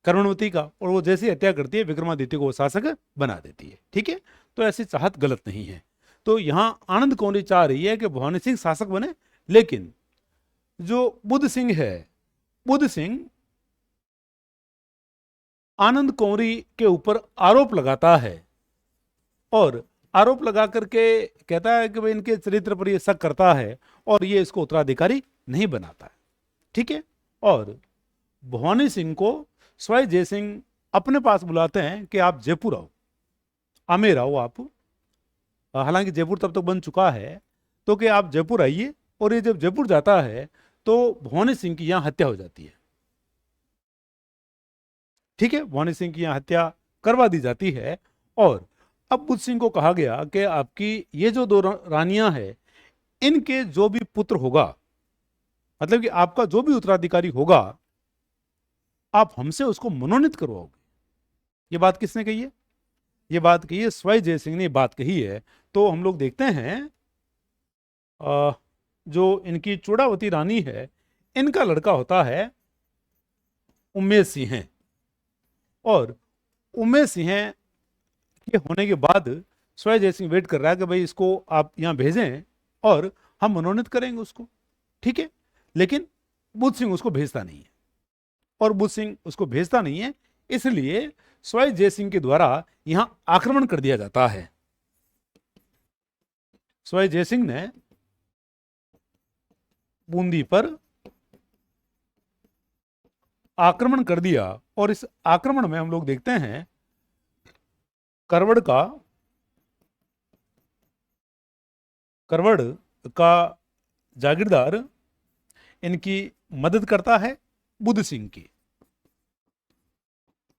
कर्मणवती का, और वो जैसी हत्या करती है विक्रमादित्य को वो शासक बना देती है, ठीक है। तो ऐसी चाहत गलत नहीं है। तो यहां आनंद कुंवरी चाह रही है कि भवानी सिंह शासक बने, लेकिन जो बुद्ध सिंह है, बुद्ध सिंह आनंद कुंवरी के ऊपर आरोप लगाता है, और आरोप लगा करके कहता है कि भाई इनके चरित्र पर ये शक करता है और ये इसको उत्तराधिकारी नहीं बनाता है, ठीक है। और भवानी सिंह को सवाई जय सिंह अपने पास बुलाते हैं कि आप जयपुर आओ, आमेर आओ आप। हालांकि जयपुर तब तक बन चुका है, तो कि आप जयपुर आइए। और ये जब जयपुर जाता है तो भवानी सिंह की यहाँ हत्या हो जाती है। ठीक है, भवानी सिंह की यहाँ हत्या करवा दी जाती है। और अब बुद्ध सिंह को कहा गया कि आपकी ये जो दो रानियां हैं, इनके जो भी पुत्र होगा, मतलब कि आपका जो भी उत्तराधिकारी होगा, आप हमसे उसको मनोनीत करवाओगे। ये बात किसने कही है? ये बात कही है सवाई जय सिंह ने बात कही है। तो हम लोग देखते हैं जो इनकी चूड़ावती रानी है, इनका लड़का होता है उमेश सिंह। और उमेश सिंह के होने के बाद सवाई जय सिंह वेट कर रहा है कि भाई इसको आप यहाँ भेजें और हम मनोनीत करेंगे उसको। ठीक है, लेकिन बुद्ध सिंह उसको भेजता नहीं है। और बुद्ध सिंह उसको भेजता नहीं है, इसलिए सवाई जय सिंह के द्वारा यहां आक्रमण कर दिया जाता है। सवाई जय सिंह ने बूंदी पर आक्रमण कर दिया। और इस आक्रमण में हम लोग देखते हैं करवड़ का जागीरदार इनकी मदद करता है बुद्ध सिंह की।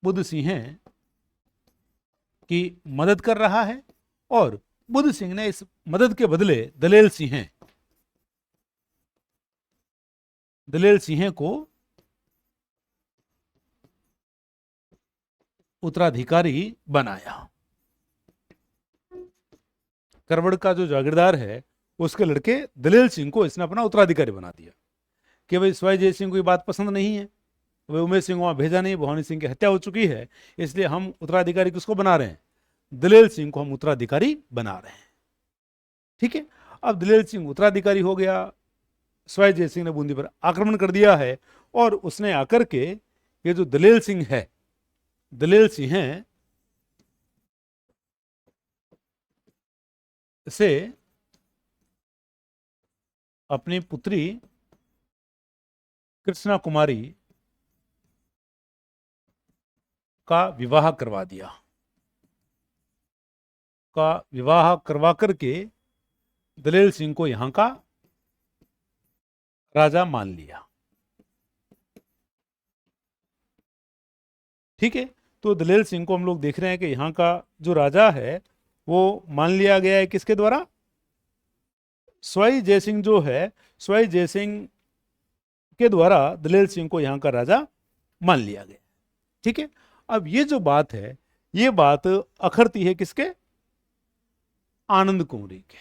बुद्ध सिंह की मदद कर रहा है और बुद्ध सिंह ने इस मदद के बदले दलेल सिंह को उत्तराधिकारी बनाया। करवड़ का जो जागीरदार है, उसके लड़के दलेल सिंह को इसने अपना उत्तराधिकारी बना दिया कि भाई सवाई जय सिंह को ये बात पसंद नहीं है, वह उमेश सिंह वहां भेजा नहीं, भवानी सिंह की हत्या हो चुकी है, इसलिए हम उत्तराधिकारी किसको बना रहे हैं? दलेल सिंह को हम उत्तराधिकारी बना रहे हैं। ठीक है, अब दलेल सिंह उत्तराधिकारी हो गया। सवाई जय सिंह ने बूंदी पर आक्रमण कर दिया है और उसने आकर के ये जो दलेल सिंह है, दलेल सिंह से अपनी पुत्री कृष्णा कुमारी का विवाह करवा दिया। का विवाह करवा करके दलेल सिंह को यहां का राजा मान लिया। ठीक है, तो दलेल सिंह को हम लोग देख रहे हैं कि यहां का जो राजा है वो मान लिया गया है किसके द्वारा? सवाई जय सिंह जो है, सवाई जय सिंह के द्वारा दलेल सिंह को यहां का राजा मान लिया गया। ठीक है, अब ये जो बात है, ये बात अखरती है किसके? आनंद कुंवरी के।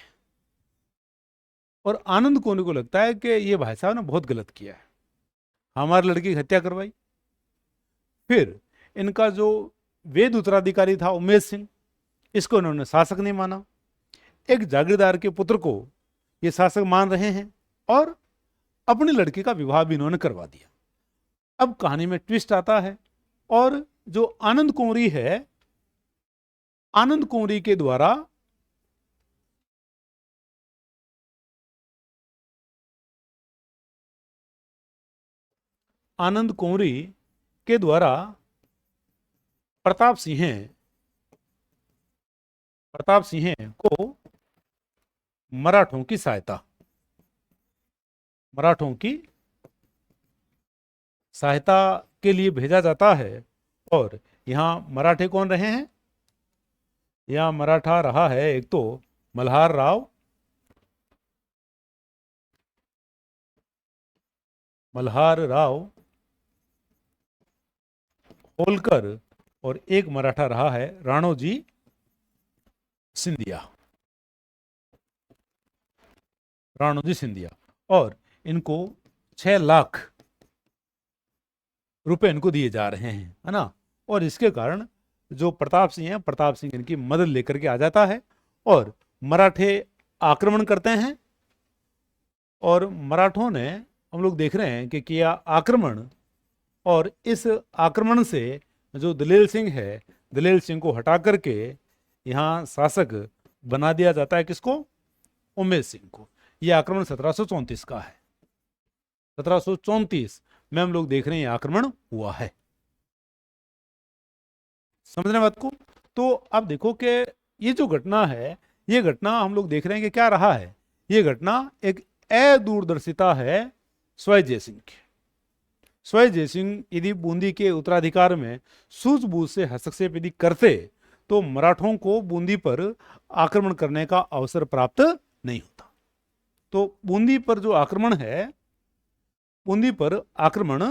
और आनंद कुंवरी को लगता है कि ये भाई साहब ने बहुत गलत किया है, हमारे लड़की की हत्या करवाई। फिर इनका जो वेद उत्तराधिकारी था उमेश सिंह, इसको इन्होंने शासक नहीं माना। एक जागीरदार के पुत्र को ये शासक मान रहे हैं और अपनी लड़की का विवाह भी इन्होंने करवा दिया। अब कहानी में ट्विस्ट आता है और जो आनंद कुंवरी है, आनंद कुंवरी के द्वारा आनंद कुंवरी के द्वारा प्रताप सिंह को मराठों की सहायता के लिए भेजा जाता है। और यहां मराठे कौन रहे हैं? यहां मराठा रहा है एक तो मल्हार राव होलकर, और एक मराठा रहा है राणोजी सिंधिया। और इनको 6 लाख रुपए इनको दिए जा रहे हैं, है ना। और इसके कारण जो प्रताप सिंह है, प्रताप सिंह इनकी मदद लेकर के आ जाता है और मराठे आक्रमण करते हैं। और मराठों ने, हम लोग देख रहे हैं कि किया आक्रमण, और इस आक्रमण से जो दलेल सिंह है, दलेल सिंह को हटा करके यहाँ शासक बना दिया जाता है किसको? उमेश सिंह को। यह आक्रमण 1734 का है। 1734 में हम लोग देख रहे हैं आक्रमण हुआ है। समझने बात को? तो अब देखो कि ये जो घटना है, ये घटना हम लोग देख रहे हैं कि क्या रहा है, ये घटना एक अदूरदर्शिता है स्वय जयसिंह की। स्वय जयसिंह यदि बूंदी के उत्तराधिकार में सूझबूझ से हस्तक्षेप यदि करते तो मराठों को बूंदी पर आक्रमण करने का अवसर प्राप्त नहीं होता। तो बूंदी पर जो आक्रमण है, बूंदी पर आक्रमण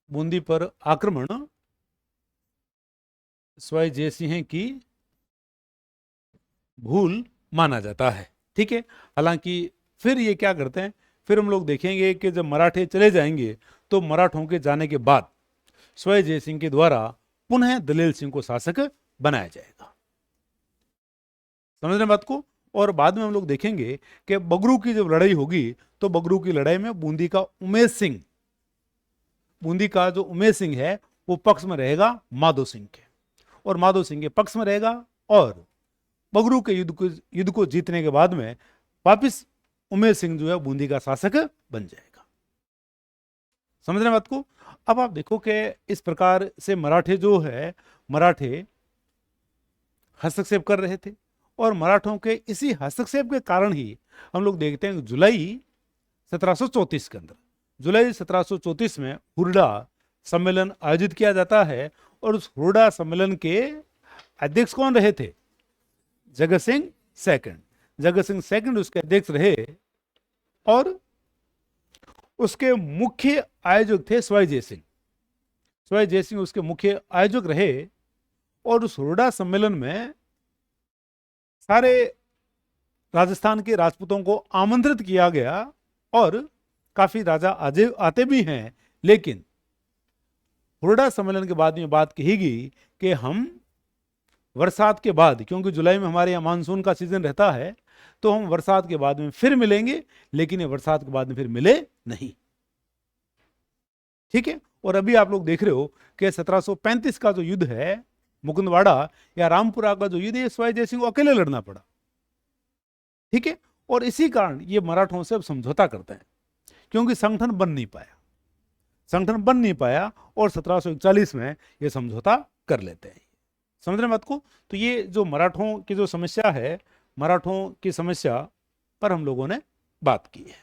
बूंदी पर आक्रमण स्वय जयसिंह की भूल माना जाता है। ठीक है, हालांकि फिर ये क्या करते हैं, फिर हम लोग देखेंगे कि जब मराठे चले जाएंगे तो मराठों के जाने के बाद स्वय जयसिंह के द्वारा पुनः दलेल सिंह को शासक बनाया जाएगा। समझ रहे बात को? और बाद में हम लोग देखेंगे कि बगरू की जब लड़ाई होगी तो बगरू की लड़ाई में बूंदी का उमेश सिंह, बूंदी का जो उमेश सिंह है वो पक्ष में रहेगा माधो सिंह के, और माधो सिंह के पक्ष में रहेगा, और बगरू के युद्ध को जीतने के बाद में वापिस उमेश सिंह जो है बूंदी का शासक बन जाएगा। समझ रहे बात को? अब आप देखो कि इस प्रकार से मराठे जो है, मराठे हस्तक्षेप कर रहे थे, और मराठों के इसी हस्तक्षेप के कारण ही हम लोग देखते हैं जुलाई 1734 के अंदर, जुलाई 1734 में हुरडा सम्मेलन आयोजित किया जाता है, और उस हुरडा सम्मेलन के अध्यक्ष कौन रहे थे? जगत सिंह सेकंड। जगत सिंह सेकंड उसके अध्यक्ष रहे, और उसके मुख्य आयोजक थे स्वय जयसिंह। स्वय जयसिंह उसके मुख्य आयोजक रहे, और उस हुरडा सम्मेलन में सारे राजस्थान के राजपूतों को आमंत्रित किया गया, और काफी राजा आते भी हैं, लेकिन हुरडा सम्मेलन के बाद में बात कही गई कि हम बरसात के बाद, क्योंकि जुलाई में हमारे यहाँ मानसून का सीजन रहता है, तो हम बरसात के बाद में फिर मिलेंगे, लेकिन ये बरसात के बाद में फिर मिले नहीं। ठीक है, और अभी आप लोग देख रहे हो कि 1735 का जो युद्ध है मुकुंदवाड़ा या रामपुरा का जो युद्ध है, स्वय जयसिंह को अकेले लड़ना पड़ा। ठीक है, और इसी कारण ये मराठों से अब समझौता करते हैं, क्योंकि संगठन बन नहीं पाया, संगठन बन नहीं पाया, और 1741 में ये समझौता कर लेते हैं। समझ रहे बात को? तो ये जो मराठों की जो समस्या है, मराठों की समस्या पर हम लोगों ने बात की है।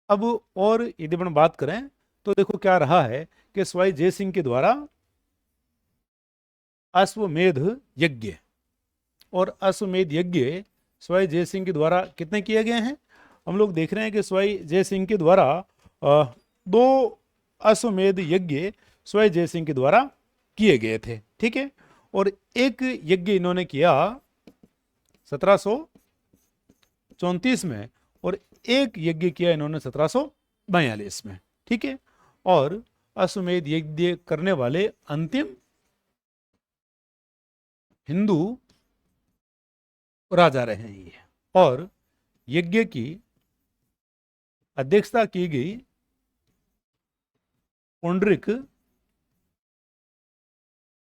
अब और यदि हम बात करें तो देखो क्या रहा है कि स्वय जयसिंह के द्वारा अश्वमेध यज्ञ, और अश्वमेध यज्ञ स्वय जयसिंह के द्वारा कितने किए गए हैं? हम लोग देख रहे हैं कि स्वय जयसिंह के द्वारा 2 अश्वमेध यज्ञ स्वय जयसिंह के द्वारा किए गए थे। ठीक है, और एक यज्ञ इन्होंने किया 1734 में, और एक यज्ञ किया इन्होंने 1742 में। ठीक है, और अश्वमेध यज्ञ करने वाले अंतिम हिंदू राजा रहे हैं ये, और यज्ञ की अध्यक्षता की गई पुंडरिक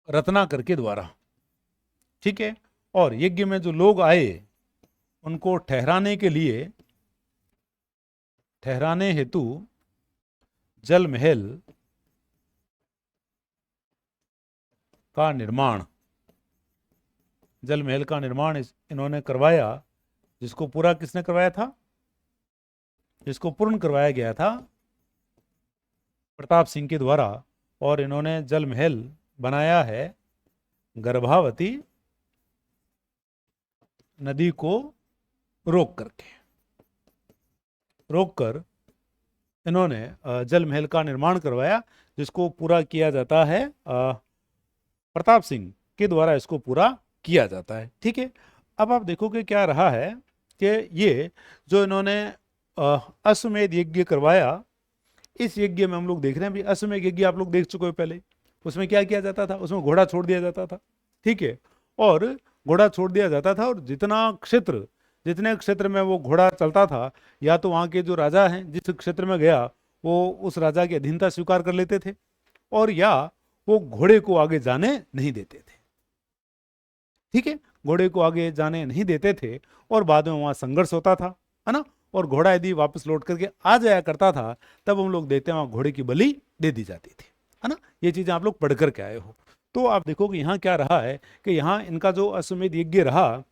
रत्नाकर के द्वारा। ठीक है, और यज्ञ में जो लोग आए उनको ठहराने हेतु जल महल का निर्माण, जल महल का निर्माण इन्होंने करवाया, जिसको पूरा किसने करवाया था? जिसको पूर्ण करवाया गया था प्रताप सिंह के द्वारा, और इन्होंने जल महल बनाया है गर्भावती नदी को रोककर इन्होंने जल महल का निर्माण करवाया, जिसको पूरा किया जाता है प्रताप सिंह के द्वारा, इसको पूरा किया जाता है। ठीक है, अब आप देखो कि क्या रहा है कि ये जो इन्होंने अश्वमेध यज्ञ करवाया, इस यज्ञ में हम लोग देख रहे हैं, भी अश्वमेध यज्ञ आप लोग देख चुके हो पहले। उसमें क्या किया जाता था? उसमें घोड़ा छोड़ दिया जाता था। ठीक है, और घोड़ा छोड़ दिया जाता था, और जितने क्षेत्र में वो घोड़ा चलता था, या तो वहाँ के जो राजा हैं जिस क्षेत्र में गया वो उस राजा की अधीनता स्वीकार कर लेते थे, और या वो घोड़े को आगे जाने नहीं देते थे। ठीक है, घोड़े को आगे जाने नहीं देते थे और बाद में वहां संघर्ष होता था, है ना। और घोड़ा यदि वापस लौट करके आ जाया करता था तब हम लोग देखते हैं वहां घोड़े की बलि दे दी जाती थी, है ना। ये चीजें आप लोग पढ़ करके आए हो। तो आप देखो कि यहाँ क्या रहा है कि यहाँ इनका जो अश्वमेध यज्ञ रहा,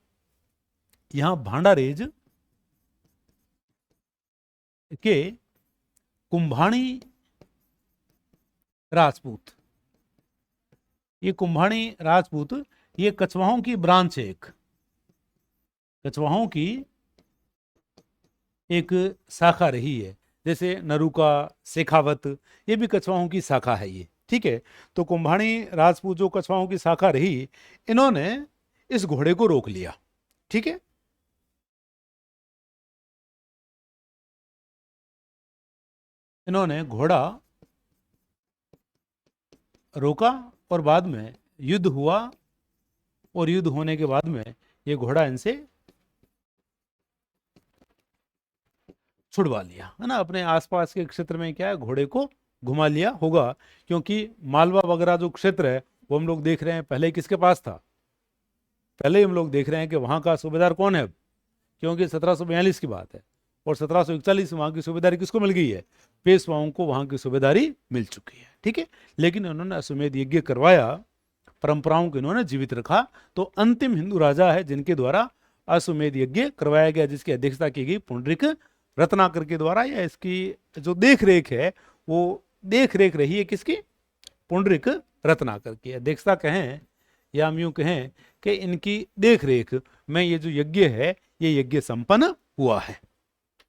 यहाँ भांडारेज के कुंभाणी राजपूत, ये कुंभाणी राजपूत, ये कछवाहों की ब्रांच है, एक कछवाहों की एक शाखा रही है। जैसे नरुका, शेखावत, ये भी कछवाहों की शाखा है ये। ठीक है, तो कुंभाणी राजपूत जो कछवाहों की शाखा रही, इन्होंने इस घोड़े को रोक लिया। ठीक है, इन्होंने घोड़ा रोका और बाद में युद्ध हुआ और युद्ध होने के बाद में ये घोड़ा इनसे छुड़वा लिया, है ना। अपने आसपास के क्षेत्र में क्या है, घोड़े को घुमा लिया होगा, क्योंकि मालवा वगैरह जो क्षेत्र है वो हम लोग देख रहे हैं पहले किसके पास था। पहले हम लोग देख रहे हैं कि वहां का सूबेदार कौन है, क्योंकि 1742 की बात है और 1741 वहां की सूबेदारी किसको मिल गई है, पेशवाओं को वहां की सूबेदारी मिल चुकी है। ठीक है, लेकिन उन्होंने अश्वमेध यज्ञ करवाया, परंपराओं को इन्होंने जीवित रखा। तो अंतिम हिंदू राजा है जिनके द्वारा अश्वमेध यज्ञ करवाया गया, जिसकी अध्यक्षता की गई पुंडरीक रत्नाकर के द्वारा। या इसकी जो देख रेख है वो देख रेख रही है किसकी, पुंडरीक रत्नाकर की अध्यक्षता कहें या हम यूं कहें कि इनकी देख रेख में ये जो यज्ञ है ये यज्ञ संपन्न हुआ है।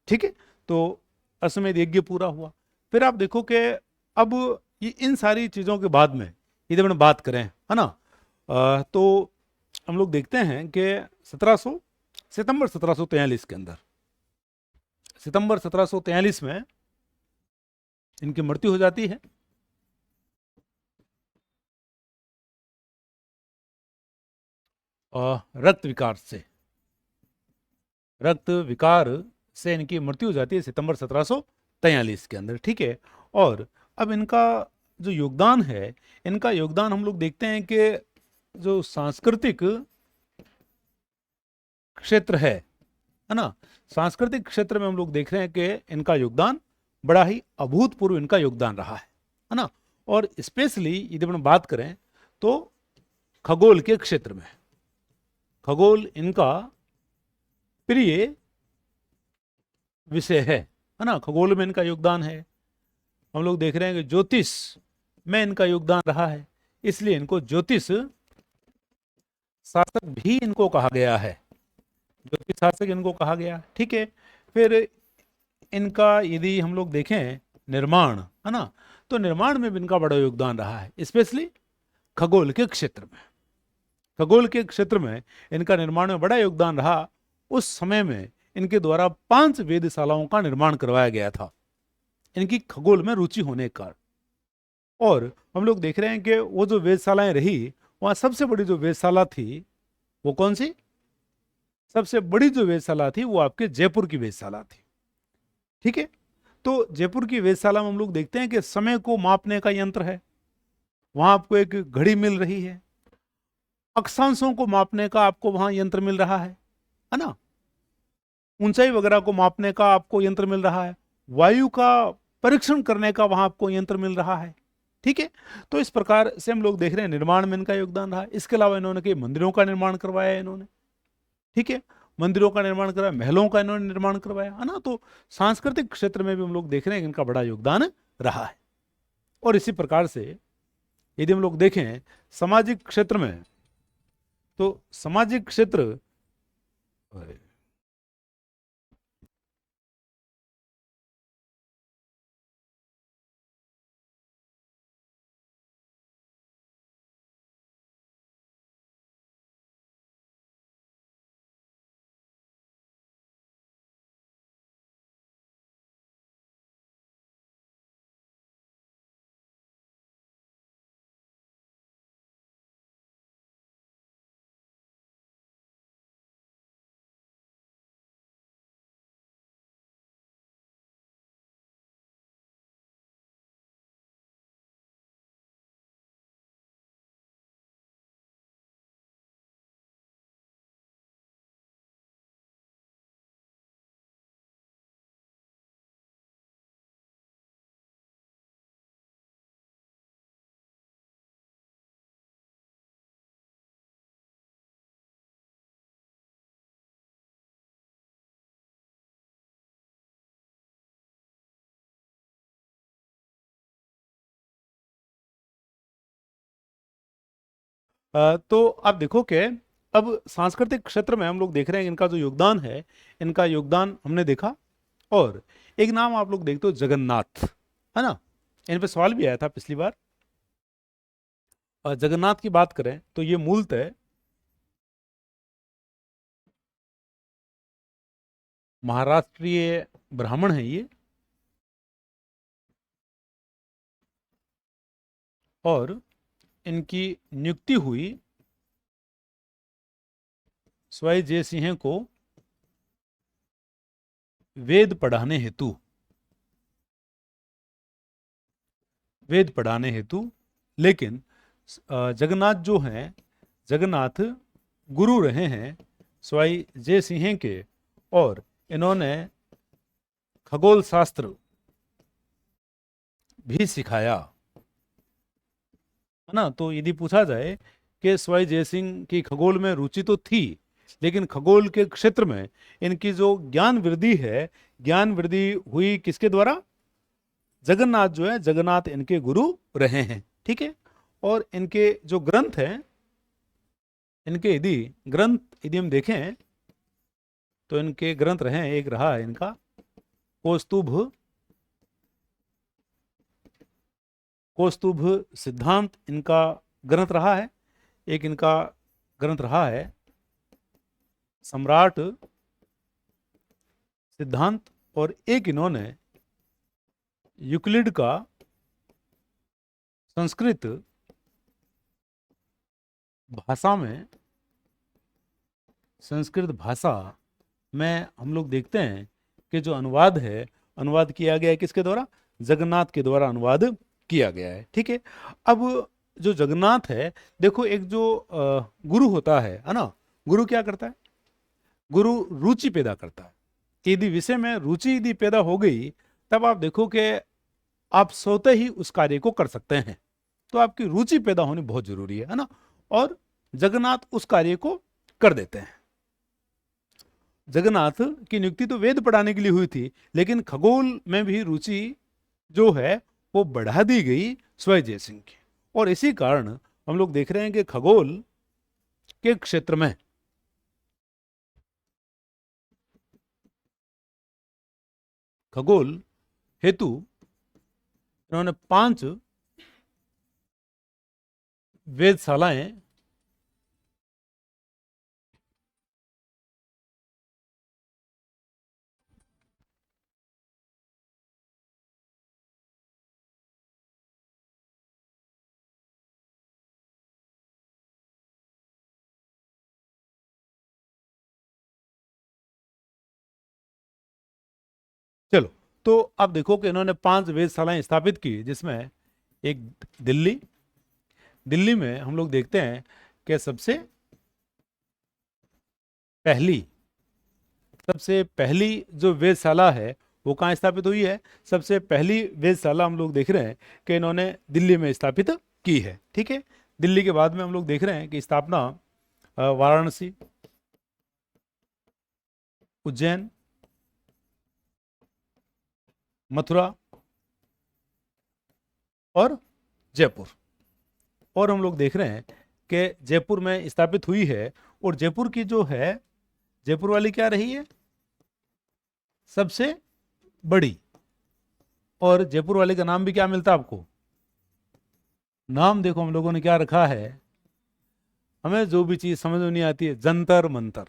ठीक है, तो अश्वमेध यज्ञ पूरा हुआ। फिर आप देखो कि अब ये इन सारी चीजों के बाद में यदि हम बात करें, है ना, तो हम लोग देखते हैं कि 1700 सितंबर 1743 के अंदर, सितंबर 1743 में इनकी मृत्यु हो जाती है। रक्त विकार से, रक्त विकार से इनकी मृत्यु हो जाती है सितंबर 1743 के अंदर। ठीक है, और अब इनका जो योगदान है, इनका योगदान हम लोग देखते हैं कि जो सांस्कृतिक क्षेत्र है ना, सांस्कृतिक क्षेत्र में हम लोग देख रहे हैं कि इनका योगदान बड़ा ही अभूतपूर्व इनका योगदान रहा है ना। और स्पेशली यदि हम बात करें तो खगोल के क्षेत्र में, खगोल इनका प्रिय विषय है ना। खगोल में इनका योगदान है। हम लोग देख रहे हैं कि ज्योतिष में इनका योगदान रहा है, इसलिए इनको ज्योतिष शासक भी इनको कहा गया है, ज्योतिष शासक इनको कहा गया। ठीक है, फिर इनका यदि हम लोग देखें निर्माण, है ना, तो निर्माण में भी इनका बड़ा योगदान रहा है, स्पेशली खगोल के क्षेत्र में। खगोल के क्षेत्र में इनका निर्माण में बड़ा योगदान रहा। उस समय में इनके द्वारा 5 वेधशालाओं का निर्माण करवाया गया था, इनकी खगोल में रुचि होने का। और हम लोग देख रहे हैं कि वो जो वेधशालाएं रही, वहां सबसे बड़ी जो वेधशाला थी वो कौन सी, सबसे बड़ी जो वेधशाला थी वो आपके जयपुर की वेधशाला थी। ठीक है, तो जयपुर की वेधशाला में हम लोग देखते हैं कि समय को मापने का यंत्र है, वहां आपको एक घड़ी मिल रही है, अक्षांशों को मापने का आपको वहां यंत्र मिल रहा है ना, ऊंचाई वगैरह को मापने का आपको यंत्र मिल रहा है, वायु का परीक्षण करने का वहां आपको यंत्र मिल रहा है। ठीक है, तो इस प्रकार से हम लोग देख रहे हैं निर्माण में इनका योगदान रहा। इसके अलावा इन्होंने कई मंदिरों का निर्माण करवाया है इन्होंने। ठीक है, मंदिरों का निर्माण करवाया, महलों का इन्होंने निर्माण करवाया, है ना। तो सांस्कृतिक क्षेत्र में भी हम लोग देख रहे हैं कि इनका बड़ा योगदान रहा है। और इसी प्रकार से यदि हम लोग देखें सामाजिक क्षेत्र में, तो सामाजिक क्षेत्र तो आप देखो कि अब सांस्कृतिक क्षेत्र में हम लोग देख रहे हैं इनका जो योगदान है, इनका योगदान हमने देखा। और एक नाम आप लोग देखते हो जगन्नाथ, है ना, इन पे सवाल भी आया था पिछली बार। जगन्नाथ की बात करें तो ये मूलतः महाराष्ट्रीय ब्राह्मण है ये, और इनकी नियुक्ति हुई स्वाई जय सिंह को वेद पढ़ाने हेतु, वेद पढ़ाने हेतु। लेकिन जगन्नाथ जो हैं, जगन्नाथ गुरु रहे हैं स्वाई जय सिंह के, और इन्होंने खगोल शास्त्र भी सिखाया, है ना। तो यदि पूछा जाए कि स्वाई जय सिंह की खगोल में रुचि तो थी, लेकिन खगोल के क्षेत्र में इनकी जो ज्ञान वृद्धि है, ज्ञान वृद्धि हुई किसके द्वारा? जगन्नाथ जो है, जगन्नाथ इनके गुरु रहे हैं, ठीक है। और इनके जो ग्रंथ हैं, इनके यदि हम देखें तो इनके ग्रंथ रहे हैं, एक रहा है इनका कौस्तुभ सिद्धांत, इनका ग्रंथ रहा है। एक इनका ग्रंथ रहा है सम्राट सिद्धांत, और एक इन्होंने यूक्लिड का संस्कृत भाषा में हम लोग देखते हैं कि जो अनुवाद है, अनुवाद किया गया है किसके द्वारा? जगन्नाथ के द्वारा अनुवाद किया गया है, ठीक है। अब जो जगन्नाथ है, देखो एक जो गुरु होता है ना, गुरु क्या करता है? गुरु रुचि पैदा करता है। यदि विषय में रुचि यदि पैदा हो गई, तब आप देखो कि आप स्वतः ही उस कार्य को कर सकते हैं। तो आपकी रुचि पैदा होनी बहुत जरूरी है ना। और जगन्नाथ उस कार्य को कर देते हैं। जगन्नाथ की नियुक्ति तो वेद पढ़ाने के लिए हुई थी, लेकिन खगोल में भी रुचि जो है वो बढ़ा दी गई स्वाई जय सिंह की। और इसी कारण हम लोग देख रहे हैं कि खगोल के क्षेत्र में खगोल हेतु इन्होंने 5 वेधशालाएं चलो, तो अब देखो कि इन्होंने 5 वेधशालाएं स्थापित की, जिसमें एक दिल्ली में हम लोग देखते हैं कि सबसे पहली जो वेधशाला है वो कहाँ स्थापित हुई है? सबसे पहली वेधशाला हम लोग देख रहे हैं कि इन्होंने दिल्ली में स्थापित की है, ठीक है। दिल्ली के बाद में हम लोग देख रहे हैं कि स्थापना वाराणसी, उज्जैन, मथुरा और जयपुर। और हम लोग देख रहे हैं कि जयपुर में स्थापित हुई है। और जयपुर की जो है, जयपुर वाली क्या रही है? सबसे बड़ी। और जयपुर वाले का नाम भी क्या मिलता है आपको? नाम देखो हम लोगों ने क्या रखा है, हमें जो भी चीज समझ में नहीं आती है, जंतर मंतर,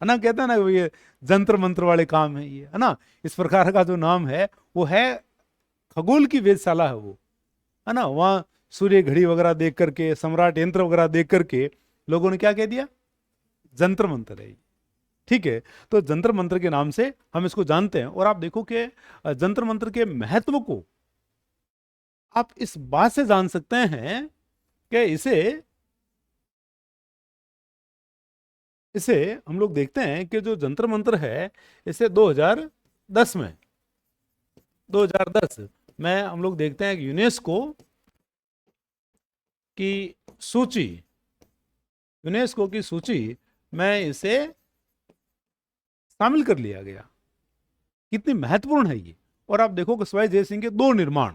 है ना। कहते हैं ना ये जंतर मंत्र वाले काम है ये, है ना। इस प्रकार का जो नाम है वो है, खगोल की वेधशाला है वो, है ना। वहां सूर्य घड़ी वगैरह देख करके, सम्राट यंत्र वगैरह देख करके लोगों ने क्या कह दिया? जंतर मंत्र है, ठीक है। तो जंतर मंत्र के नाम से हम इसको जानते हैं। और आप देखो कि जंतर मंत्र के महत्व को आप इस बात से जान सकते हैं कि इसे हम लोग देखते हैं कि जो जंतर मंत्र है, इसे 2010 में हम लोग देखते हैं कि यूनेस्को की सूची में इसे शामिल कर लिया गया। कितनी महत्वपूर्ण है ये। और आप देखो कि स्वाई जय सिंह के 2 निर्माण,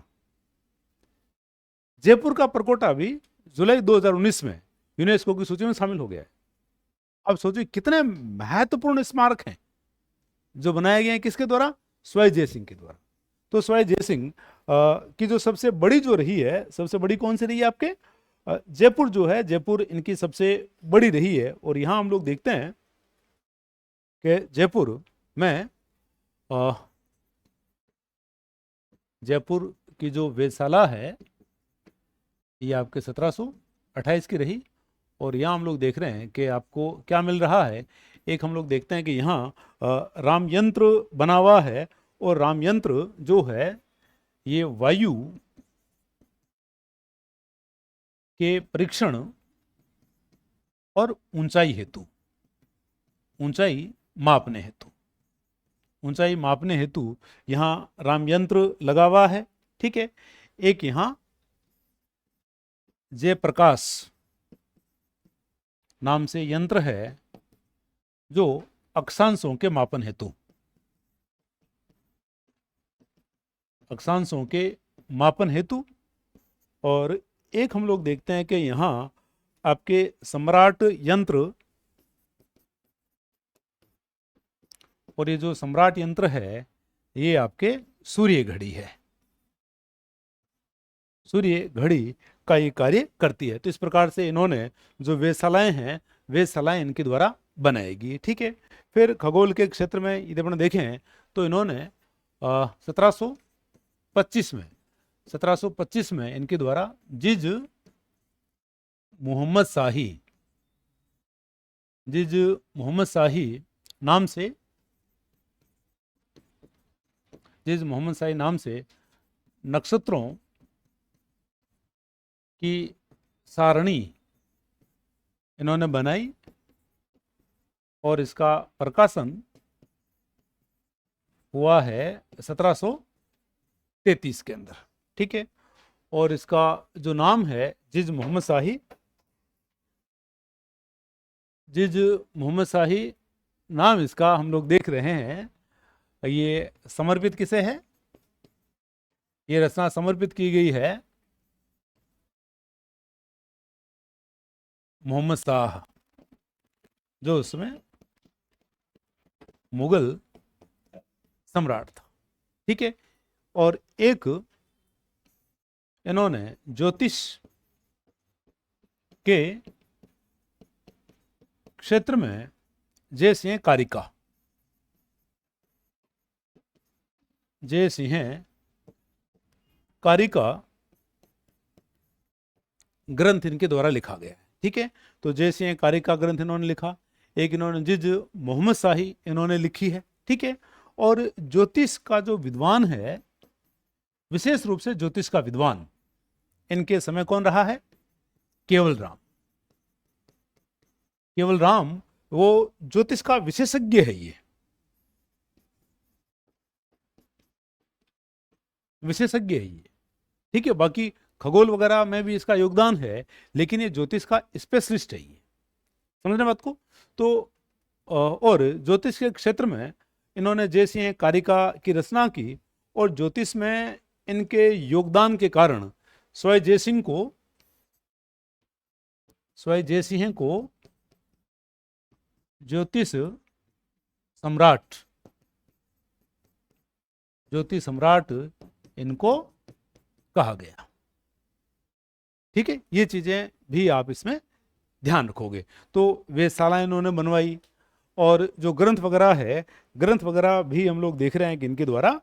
जयपुर का प्रकोटा भी जुलाई 2019 में यूनेस्को की सूची में शामिल हो गया है। अब सोचिए कितने महत्वपूर्ण स्मारक हैं जो बनाए गए हैं, किसके द्वारा? स्वै जयसिंह के द्वारा। तो स्वै जयसिंह की जो सबसे बड़ी जो रही है, सबसे बड़ी कौन सी रही है आपके? जयपुर जो है, जयपुर इनकी सबसे बड़ी रही है। और यहाँ हम लोग देखते हैं कि जयपुर में जयपुर की जो वेधशाला है ये आपके 1728 की रही। और यहाँ हम लोग देख रहे हैं कि आपको क्या मिल रहा है। एक हम लोग देखते हैं कि यहाँ राम यंत्र बना हुआ है, और राम यंत्र जो है ये वायु के परीक्षण और ऊंचाई हेतु, ऊंचाई मापने हेतु, ऊंचाई मापने हेतु यहाँ राम यंत्र लगा हुआ है। ठीक है। एक यहाँ जयप्रकाश नाम से यंत्र है जो अक्षांशों के मापन हेतु, अक्षांशों के मापन हेतु। और एक हम लोग देखते हैं कि यहाँ आपके सम्राट यंत्र, और ये जो सम्राट यंत्र है ये आपके सूर्य घड़ी है, सूर्य घड़ी का ये कार्य करती है। तो इस प्रकार से इन्होंने जो वेधशालाएं हैं, वेधशालाएं इनके द्वारा बनाएगी। ठीक है। फिर खगोल के क्षेत्र में यदि अपन देखें तो इन्होंने 1725 में इनके द्वारा जिज मोहम्मद शाही नाम से, जिज मोहम्मद शाही नाम से नक्षत्रों की सारणी इन्होंने बनाई, और इसका प्रकाशन हुआ है 1733 के अंदर। ठीक है। और इसका जो नाम है जिज मोहम्मद शाही नाम इसका हम लोग देख रहे हैं, ये समर्पित किसे है? ये रचना समर्पित की गई है मोहम्मद शाह, जो उसमें मुगल सम्राट था। ठीक है। और एक इन्होंने ज्योतिष के क्षेत्र में जयसिंह कारिका ग्रंथ इनके द्वारा लिखा गया है। ठीक है। तो जयसिंह कारिका ग्रंथ इन्होंने लिखा, एक इन्होंने जिज मोहम्मद शाही इन्होंने लिखी है। ठीक है। और ज्योतिष का जो विद्वान है, विशेष रूप से ज्योतिष का विद्वान इनके समय कौन रहा है? केवल राम वो ज्योतिष का विशेषज्ञ है, ये विशेषज्ञ है ये। ठीक है। बाकी खगोल वगैरह में भी इसका योगदान है, लेकिन ये ज्योतिष का स्पेशलिस्ट है, ये समझने बात को। तो और ज्योतिष के क्षेत्र में इन्होंने जयसिंह कारिका की रचना की, और ज्योतिष में इनके योगदान के कारण स्वै जयसिंह को ज्योतिष सम्राट इनको कहा गया। ठीक है। ये चीजें भी आप इसमें ध्यान रखोगे। तो वेधशाला इन्होंने बनवाई, और जो ग्रंथ वगैरह है, ग्रंथ वगैरह भी हम लोग देख रहे हैं कि इनके द्वारा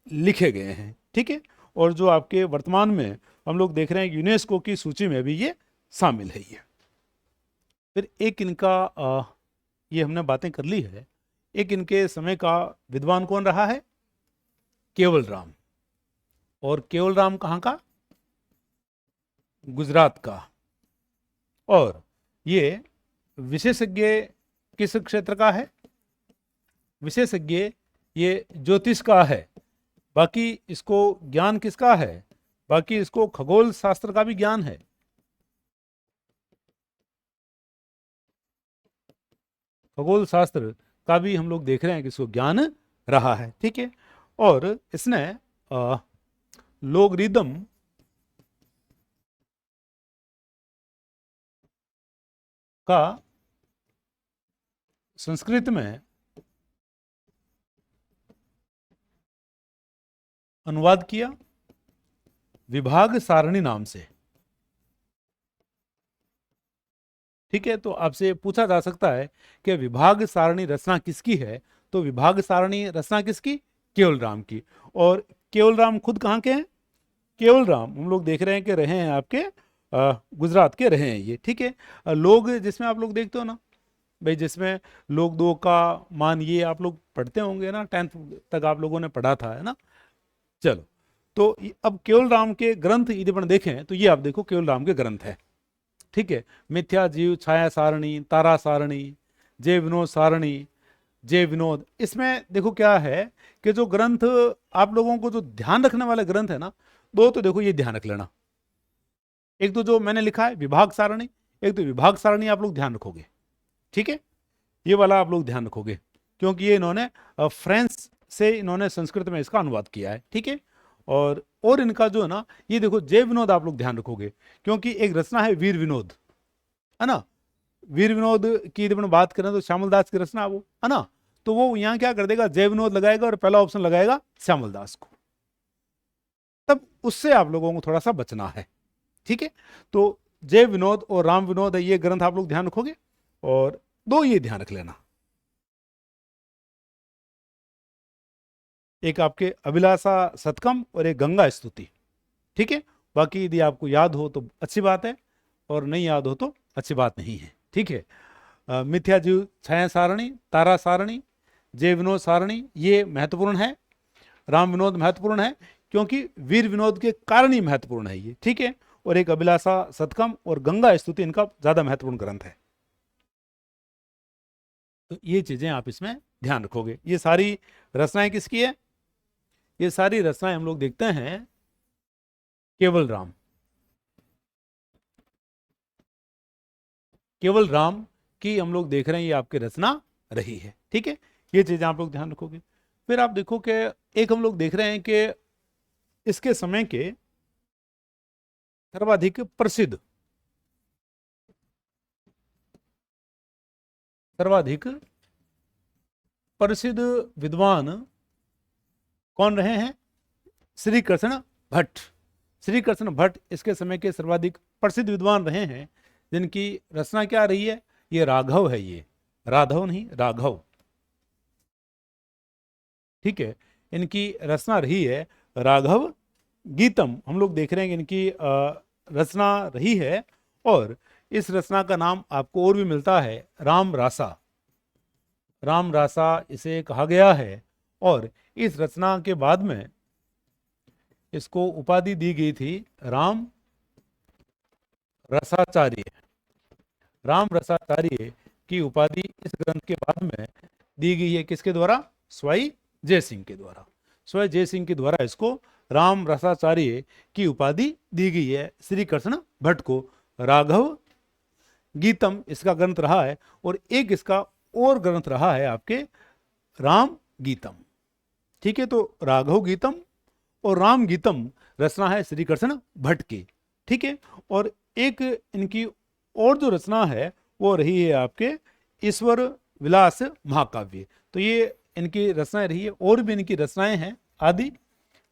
लिखे गए हैं। ठीक है। और जो आपके वर्तमान में हम लोग देख रहे हैं यूनेस्को की सूची में भी ये शामिल है। ये फिर एक इनका ये हमने बातें कर ली है। एक इनके समय का विद्वान कौन रहा है? केवल राम। और केवल राम कहाँ का? गुजरात का। और ये विशेषज्ञ किस क्षेत्र का है? विशेषज्ञ ये ज्योतिष का है। बाकी इसको ज्ञान किसका है? बाकी इसको खगोल शास्त्र का भी ज्ञान है। खगोल शास्त्र का भी हम लोग देख रहे हैं कि इसको ज्ञान रहा है। ठीक है। और इसने लोगरिदम का संस्कृत में अनुवाद किया विभाग सारणी नाम से। ठीक है, तो आपसे पूछा जा सकता है कि विभाग सारणी रचना किसकी है, तो विभाग सारणी रचना किसकी, केवल राम की। और केवल राम खुद कहाँ के हैं, केवल राम हम लोग देख रहे हैं कि रहे हैं आपके गुजरात के रहे हैं ये। ठीक है, लोग जिसमें आप लोग देखते हो ना भाई, जिसमें लोग दो का मान, ये आप लोग पढ़ते होंगे ना, 10th तक आप लोगों ने पढ़ा था, है ना। चलो, तो अब केवल राम के ग्रंथ यदि अपन देखें तो ये आप देखो केवल राम के ग्रंथ है। ठीक है, मिथ्या जीव, छाया सारणी, तारा सारणी, जय विनोद सारणी, जय विनोद। इसमें देखो क्या है कि जो ग्रंथ आप लोगों को जो ध्यान रखने वाले ग्रंथ है ना, दो तो देखो ये ध्यान रख लेना। एक तो जो मैंने लिखा है विभाग सारणी, एक तो विभाग सारणी आप लोग ध्यान रखोगे। ठीक है, ये वाला आप लोग ध्यान रखोगे, क्योंकि ये इन्होंने फ्रेंच से इन्होंने संस्कृत में इसका अनुवाद किया है। ठीक है, और इनका जो है ना, ये देखो जय विनोद आप लोग ध्यान रखोगे, क्योंकि एक रचना है वीर विनोद, है ना। वीर विनोद की यदि अपन बात करें तो श्यामल दास की रचना वो, है ना। तो वो यहाँ क्या कर देगा, जय विनोद लगाएगा और पहला ऑप्शन लगाएगा श्यामल दास को, तब उससे आप लोगों को थोड़ा सा बचना है। ठीक है, तो जय विनोद और राम विनोद है, ये ग्रंथ आप लोग ध्यान रखोगे, और दो ये ध्यान रख लेना, एक आपके अभिलाषा शतकम और एक गंगा स्तुति। ठीक है, बाकी यदि आपको याद हो तो अच्छी बात है, और नहीं याद हो तो अच्छी बात नहीं है। ठीक है, मिथ्या जीव, छाया सारणी, तारा सारणी, जय विनोद सारणी, ये महत्वपूर्ण है। राम विनोद महत्वपूर्ण है, क्योंकि वीर विनोद के कारण ही महत्वपूर्ण है ये। ठीक है, और एक अभिलाषा शतकम और गंगा स्तुति इनका ज्यादा महत्वपूर्ण ग्रंथ है। तो ये चीजें आप इसमें ध्यान रखोगे। ये सारी रचनाएं किसकी है, ये सारी रचनाएं हम लोग देखते हैं केवल राम, केवल राम की हम लोग देख रहे हैं, ये आपकी रचना रही है। ठीक है, ये चीजें आप लोग ध्यान रखोगे। फिर आप देखो कि एक हम लोग देख रहे हैं कि इसके समय के सर्वाधिक प्रसिद्ध, सर्वाधिक प्रसिद्ध विद्वान कौन रहे हैं, श्री कृष्ण भट्ट। श्री कृष्ण भट्ट इसके समय के सर्वाधिक प्रसिद्ध विद्वान रहे हैं, जिनकी रचना क्या रही है, ये राघव है, ये राघव नहीं राघव। ठीक है, इनकी रचना रही है राघव गीतम, हम लोग देख रहे हैं कि इनकी रचना रही है, और इस रचना का नाम आपको और भी मिलता है राम रासा, राम रासा इसे कहा गया है। और इस रचना के बाद में इसको उपाधि दी गई थी राम रसाचार्य। राम रसाचार्य की उपाधि इस ग्रंथ के बाद में दी गई है, किसके द्वारा, स्वाई जय सिंह के द्वारा। स्वाई जय सिंह के द्वारा इसको राम रसाचार्य की उपाधि दी गई है श्री कृष्ण भट्ट को। राघव गीतम इसका ग्रंथ रहा है, और एक इसका और ग्रंथ रहा है आपके राम गीतम। ठीक है, तो राघव गीतम और राम गीतम रचना है श्री कृष्ण भट्ट की। ठीक है, और एक इनकी और जो रचना है वो रही है आपके ईश्वर विलास महाकाव्य। तो ये इनकी रचनाएं रही है, और भी इनकी रचनाएं हैं आदि,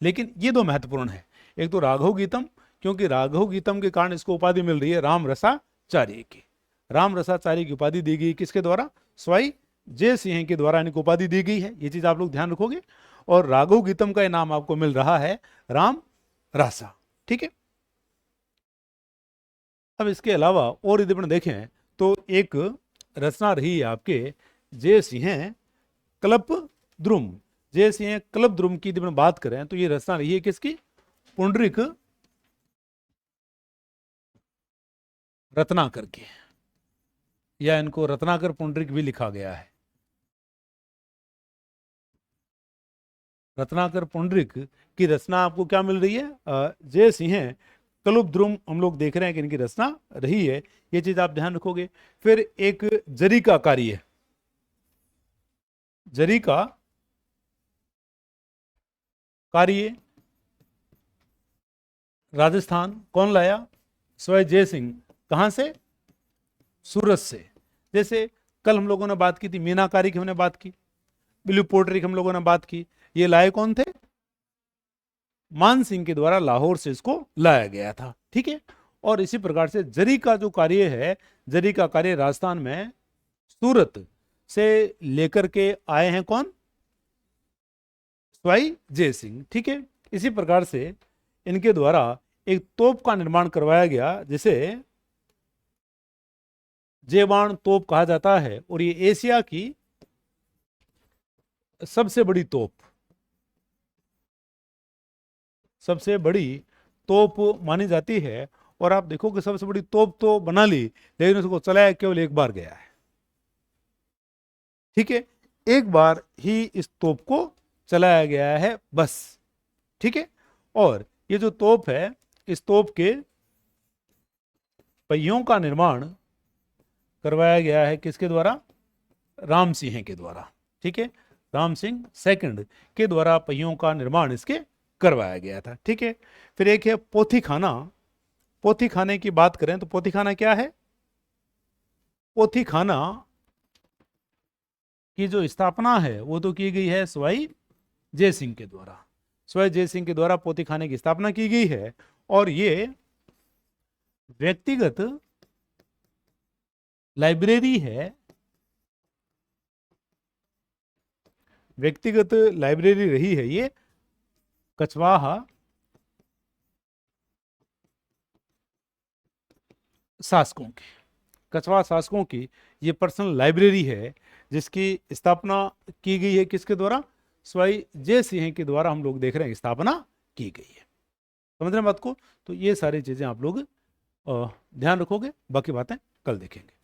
लेकिन ये दो महत्वपूर्ण है। एक तो राघव गीतम, क्योंकि राघव गीतम के कारण इसको उपाधि मिल रही है राम रसाचार्य की। राम रसाचार्य की उपाधि दी गई किसके द्वारा, स्वाई जय सिंह के द्वारा इनको उपाधि दी गई है, ये चीज आप लोग ध्यान रखोगे। और राघव गीतम का नाम आपको मिल रहा है राम रासा। ठीक है, अब इसके अलावा और यदि अपन देखें तो एक रचना रही है आपके जय सिंह कल्प द्रुम। जय सिंह कल्प द्रुम की यदि अपन बात करें तो ये रचना रही है किसकी, पुंडरीक रत्नाकर की, या इनको रत्नाकर पुंडरीक भी लिखा गया है। रत्नाकर पुंडरीक की रचना आपको क्या मिल रही है, जय सिंह कलुप द्रुम हम लोग देख रहे हैं कि इनकी रचना रही है, ये चीज आप ध्यान रखोगे। फिर एक जरी का कार्य, जरी का कार्य राजस्थान कौन लाया, स्वय जय सिंह, कहां से, सूरत से। जैसे कल हम लोगों ने बात की थी मीनाकारी की, हमने बात की, ब्लू पोट्री की हम लोगों ने बात की, ये लाए कौन थे? मान सिंह के द्वारा लाहौर से इसको लाया गया था। ठीक है। और इसी प्रकार से जरी का जो कार्य है, जरी का कार्य राजस्थान में सूरत से लेकर के आए हैं कौन? सवाई जय सिंह। ठीक है। इसी प्रकार से इनके द्वारा एक तोप का निर्माण करवाया गया जिसे जेबान तोप कहा जाता है, और ये एशिया की सबसे बड़ी तोप, सबसे बड़ी तोप मानी जाती है। और आप देखो कि सबसे बड़ी तोप तो बना ली, लेकिन उसको चलाया केवल एक बार गया है। ठीक है। एक बार ही इस तोप को चलाया गया है बस। ठीक है। और ये जो तोप है, इस तोप के पहियों का निर्माण करवाया गया है किसके द्वारा? राम सिंह के द्वारा। ठीक है। राम सिंह सेकंड के द्वारा पहियों का निर्माण इसके करवाया गया था। ठीक है। फिर एक है पोथी खाना। पोथी खाने की बात करें तो पोथी खाना क्या है? पोथी खाना की जो स्थापना है वो तो की गई है सवाई जय सिंह के द्वारा। सवाई जय सिंह के द्वारा पोथी खाने की स्थापना की गई है। और ये व्यक्तिगत लाइब्रेरी है, व्यक्तिगत लाइब्रेरी रही है ये कछवाहा शासकों की। कछवाहा शासकों की ये पर्सनल लाइब्रेरी है जिसकी स्थापना की गई है किसके द्वारा? सवाई जय सिंह के द्वारा हम लोग देख रहे हैं स्थापना की गई है। समझ रहे हैं बात को? तो ये सारी चीजें आप लोग ध्यान रखोगे, बाकी बातें कल देखेंगे।